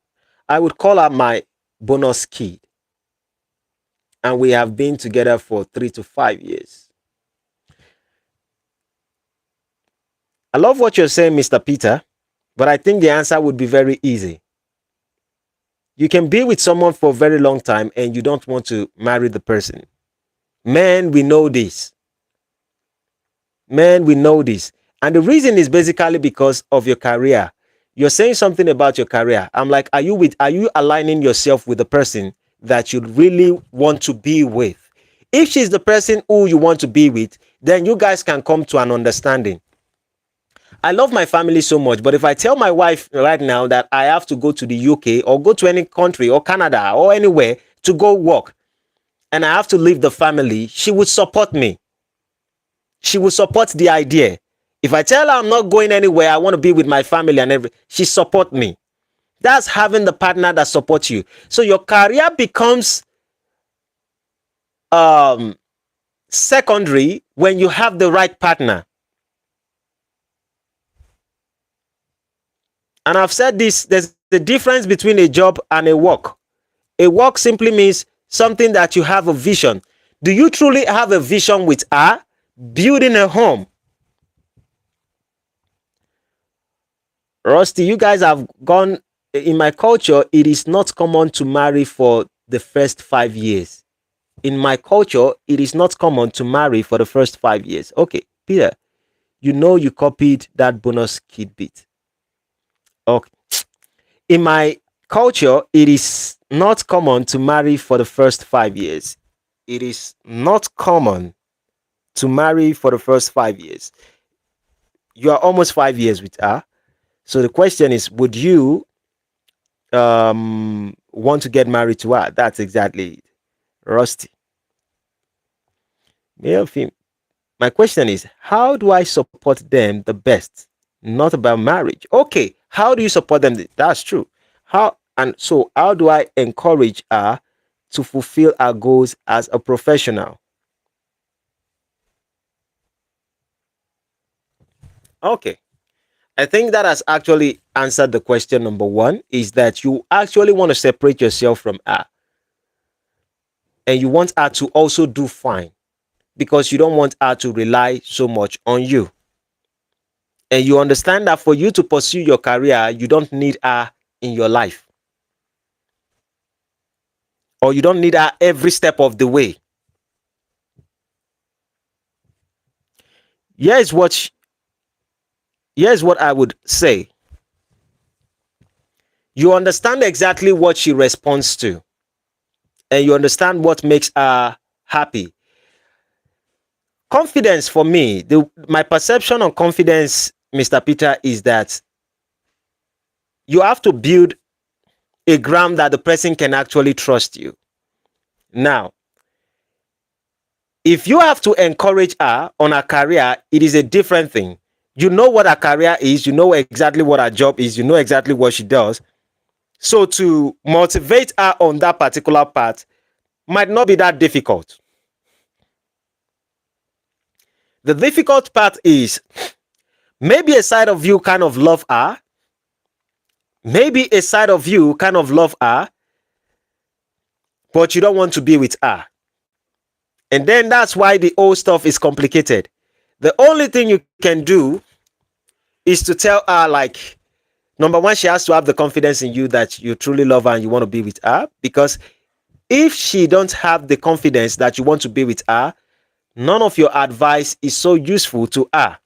I would call her my bonus kid. And we have been together for 3 to 5 years. I love what you're saying, Mr. Peter, but I think the answer would be very easy. You can be with someone for a very long time and you don't want to marry the person. Men, we know this. Men, we know this. And the reason is basically because of your career. You're saying something about your career. I'm like, are you aligning yourself with the person that you really want to be with? If she's the person who you want to be with, then you guys can come to an understanding. I love my family so much, but if I tell my wife right now that I have to go to the UK or go to any country or Canada or anywhere to go work, and I have to leave the family, she would support me. She will support the idea. If I tell her I'm not going anywhere, I want to be with my family and she support me. That's having the partner that supports you. So your career becomes secondary when you have the right partner. And I've said this, there's the difference between a job and a work. A work simply means something that you have a vision. Do you truly have a vision with her? Building a home. Rusty, you guys have gone. In my culture, it is not common to marry for the first 5 years. In my culture, it is not common to marry for the first 5 years. Okay, Peter, you know you copied that bonus kid bit. Okay. In my culture, it is not common to marry for the first 5 years. It is not common to marry for the first 5 years. You are almost 5 years with her. So the question is, would you want to get married to her? That's exactly it. Rusty. Male, female. My question is, how do I support them the best? Not about marriage. Okay, how do you support them? That's true. How do I encourage her to fulfill her goals as a professional? Okay. I think that has actually answered the question number one, is that you actually want to separate yourself from her. And you want her to also do fine. because you don't want her to rely so much on you. And you understand that for you to pursue your career, you don't need her in your life. Or you don't need her every step of the way. Here's what I would say. You understand exactly what she responds to, and you understand what makes her happy. Confidence for me, my perception on confidence, Mr. Peter, is that you have to build a ground that the person can actually trust you. Now, if you have to encourage her on her career, it is a different thing. You know what her career is, you know exactly what her job is, you know exactly what she does. So to motivate her on that particular part might not be that difficult. The difficult part is maybe a side of you kind of love her. Maybe a side of you kind of love her, but you don't want to be with her. And then that's why the whole stuff is complicated. The only thing you can do is to tell her, like, number one, she has to have the confidence in you that you truly love her and you want to be with her. Because if she don't have the confidence that you want to be with her, none of your advice is so useful to her.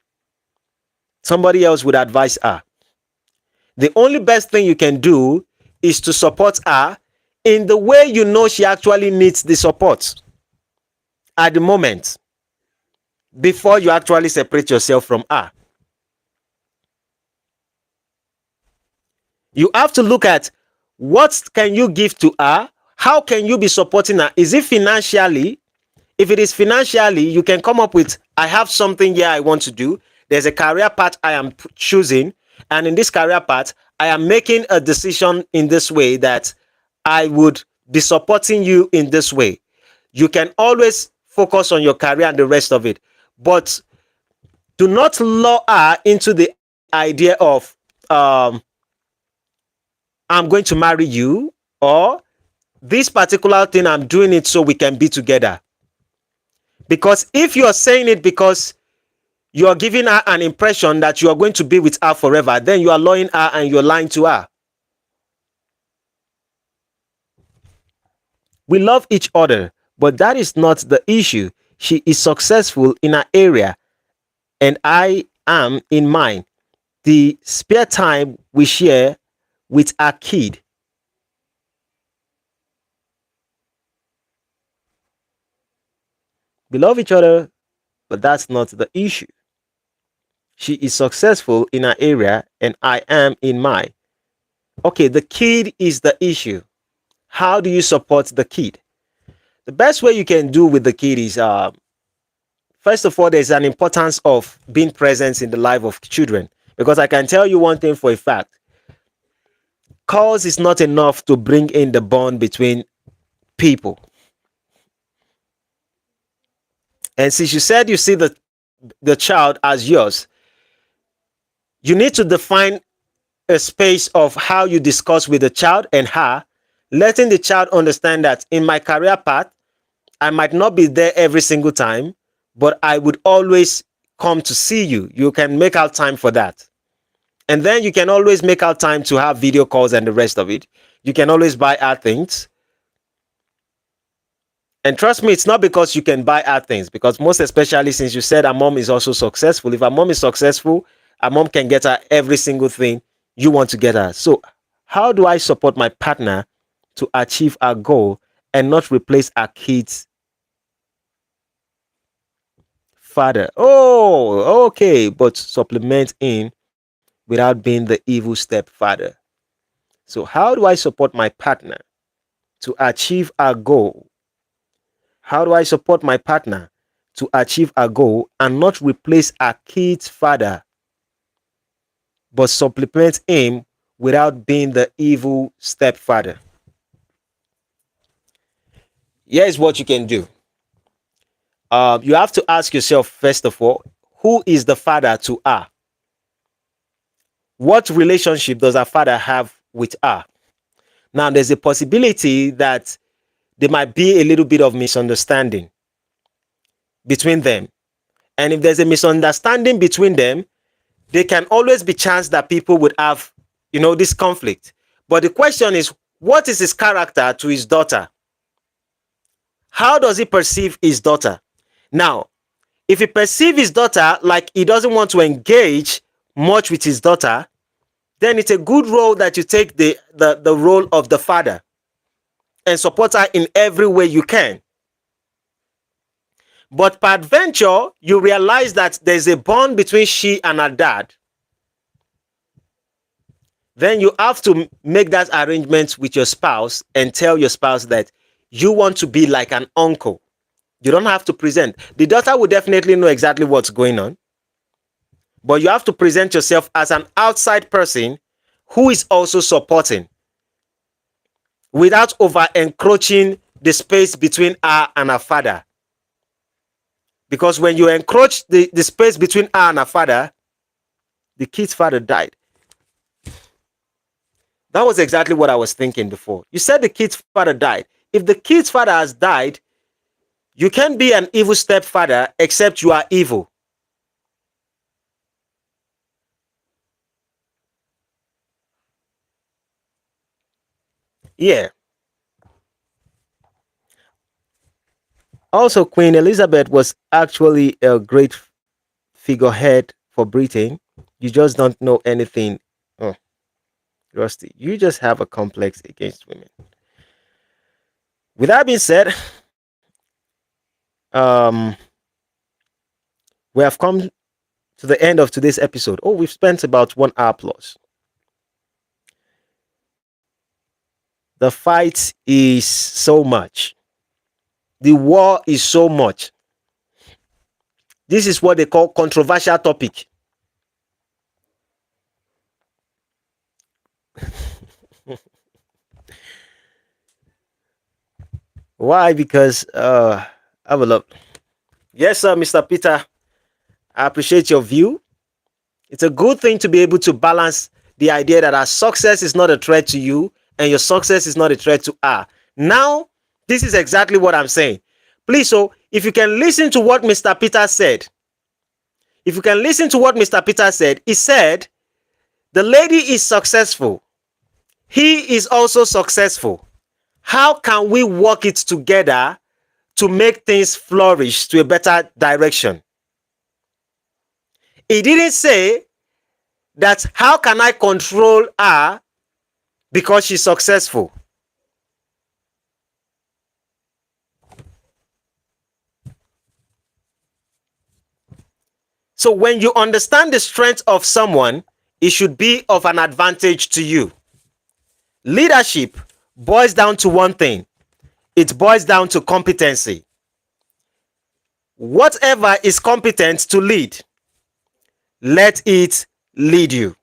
Somebody else would advise her. The only best thing you can do is to support her in the way you know she actually needs the support at the moment, before you actually separate yourself from her. You have to look at what can you give to her? How can you be supporting her? Is it financially? If it is financially, you can come up with, I have something here I want to do. There's a career path I am choosing. And in this career path, I am making a decision in this way that I would be supporting you in this way. You can always focus on your career and the rest of it. But do not lure her into the idea of, I'm going to marry you, or this particular thing, I'm doing it so we can be together. Because if you're saying it because you're giving her an impression that you are going to be with her forever, then you are luring her and you're lying to her. We love each other, but that is not the issue. She is successful in her area, and I am in mine. The spare time we share with our kid. We love each other, but that's not the issue. She is successful in her area, and I am in mine. Okay, the kid is the issue. How do you support the kid? The best way you can do with the kid is, first of all, there's an importance of being present in the life of children. Because I can tell you one thing for a fact. Cause is not enough to bring in the bond between people. And since you said you see the child as yours, you need to define a space of how you discuss with the child and her, letting the child understand that in my career path, I might not be there every single time, but I would always come to see you. You can make out time for that. And then you can always make out time to have video calls and the rest of it. You can always buy her things. And trust me, it's not because you can buy her things, because most especially since you said her mom is also successful. If her mom is successful, her mom can get her every single thing you want to get her. So how do I support my partner to achieve our goal and not replace our kids' father? Oh, okay, but supplement in without being the evil stepfather. So how do I support my partner to achieve our goal? How do I support my partner to achieve our goal and not replace our kid's father, but supplement him without being the evil stepfather? Here's what you can do. You have to ask yourself, first of all, who is the father to her? What relationship does her father have with her? Now, there's a possibility that there might be a little bit of misunderstanding. between them. And if there's a misunderstanding between them, there can always be chance that people would have, this conflict. But the question is, what is his character to his daughter? How does he perceive his daughter? Now, if he perceives his daughter like he doesn't want to engage much with his daughter, then it's a good role that you take the role of the father and support her in every way you can. But peradventure, you realize that there's a bond between she and her dad. Then you have to make that arrangement with your spouse and tell your spouse that you want to be like an uncle. You don't have to present. The daughter will definitely know exactly what's going on. But you have to present yourself as an outside person who is also supporting without over encroaching the space between her and her father. Because when you encroach the space between her and her father, the kid's father died. That was exactly what I was thinking before. You said the kid's father died. If the kid's father has died, you can't be an evil stepfather except you are evil. Yeah. Also, Queen Elizabeth was actually a great figurehead for Britain. You just don't know anything. Oh, Rusty, you just have a complex against women. With that being said, we have come to the end of today's episode. Oh, we've spent about 1 hour plus. The fight is so much. The war is so much. This is what they call controversial topic. Why? Because have a look. Yes, sir, Mr. Peter. I appreciate your view. It's a good thing to be able to balance the idea that our success is not a threat to you and your success is not a threat to her. Now, this is exactly what I'm saying. Please, so if you can listen to what Mr. Peter said, he said, the lady is successful. He is also successful. How can we work it together to make things flourish to a better direction? He didn't say that how can I control her because she's successful. So when you understand the strength of someone, it should be of an advantage to you. Leadership boils down to one thing. It boils down to competency. Whatever is competent to lead, let it lead you.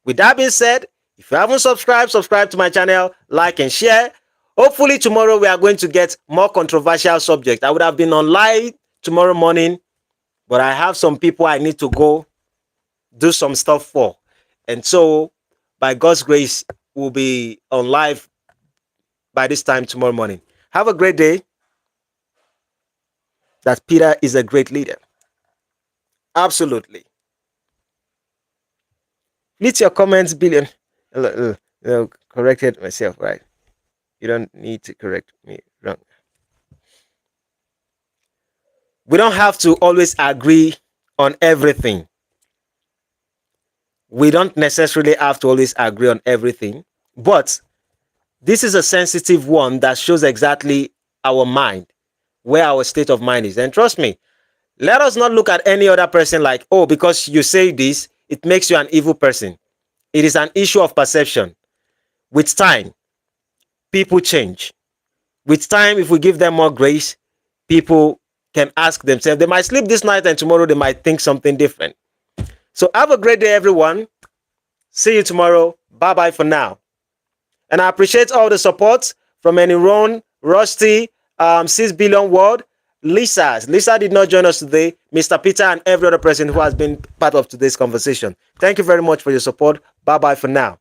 With that being said, if you haven't subscribed, subscribe to my channel, like and share. Hopefully tomorrow we are going to get more controversial subject. I would have been online tomorrow morning, but I have some people I need to go do some stuff for. And so, by God's grace, we'll be on live by this time tomorrow morning. Have a great day. That Peter is a great leader. Absolutely. Leave your comments, Billion. Corrected myself, right? You don't need to correct me. Wrong. We don't have to always agree on everything. We don't necessarily have to always agree on everything, but this is a sensitive one that shows exactly our mind, where our state of mind is. And trust me, let us not look at any other person like, oh, because you say this, it makes you an evil person. It is an issue of perception. With time, people change. With time, if we give them more grace, people can ask themselves. They might sleep this night and tomorrow they might think something different. So have a great day, everyone. See you tomorrow. Bye-bye for now. And I appreciate all the support from Eniron, Rusty, 6 Billion World, Lisa. Lisa did not join us today. Mr. Peter and every other person who has been part of today's conversation. Thank you very much for your support. Bye-bye for now.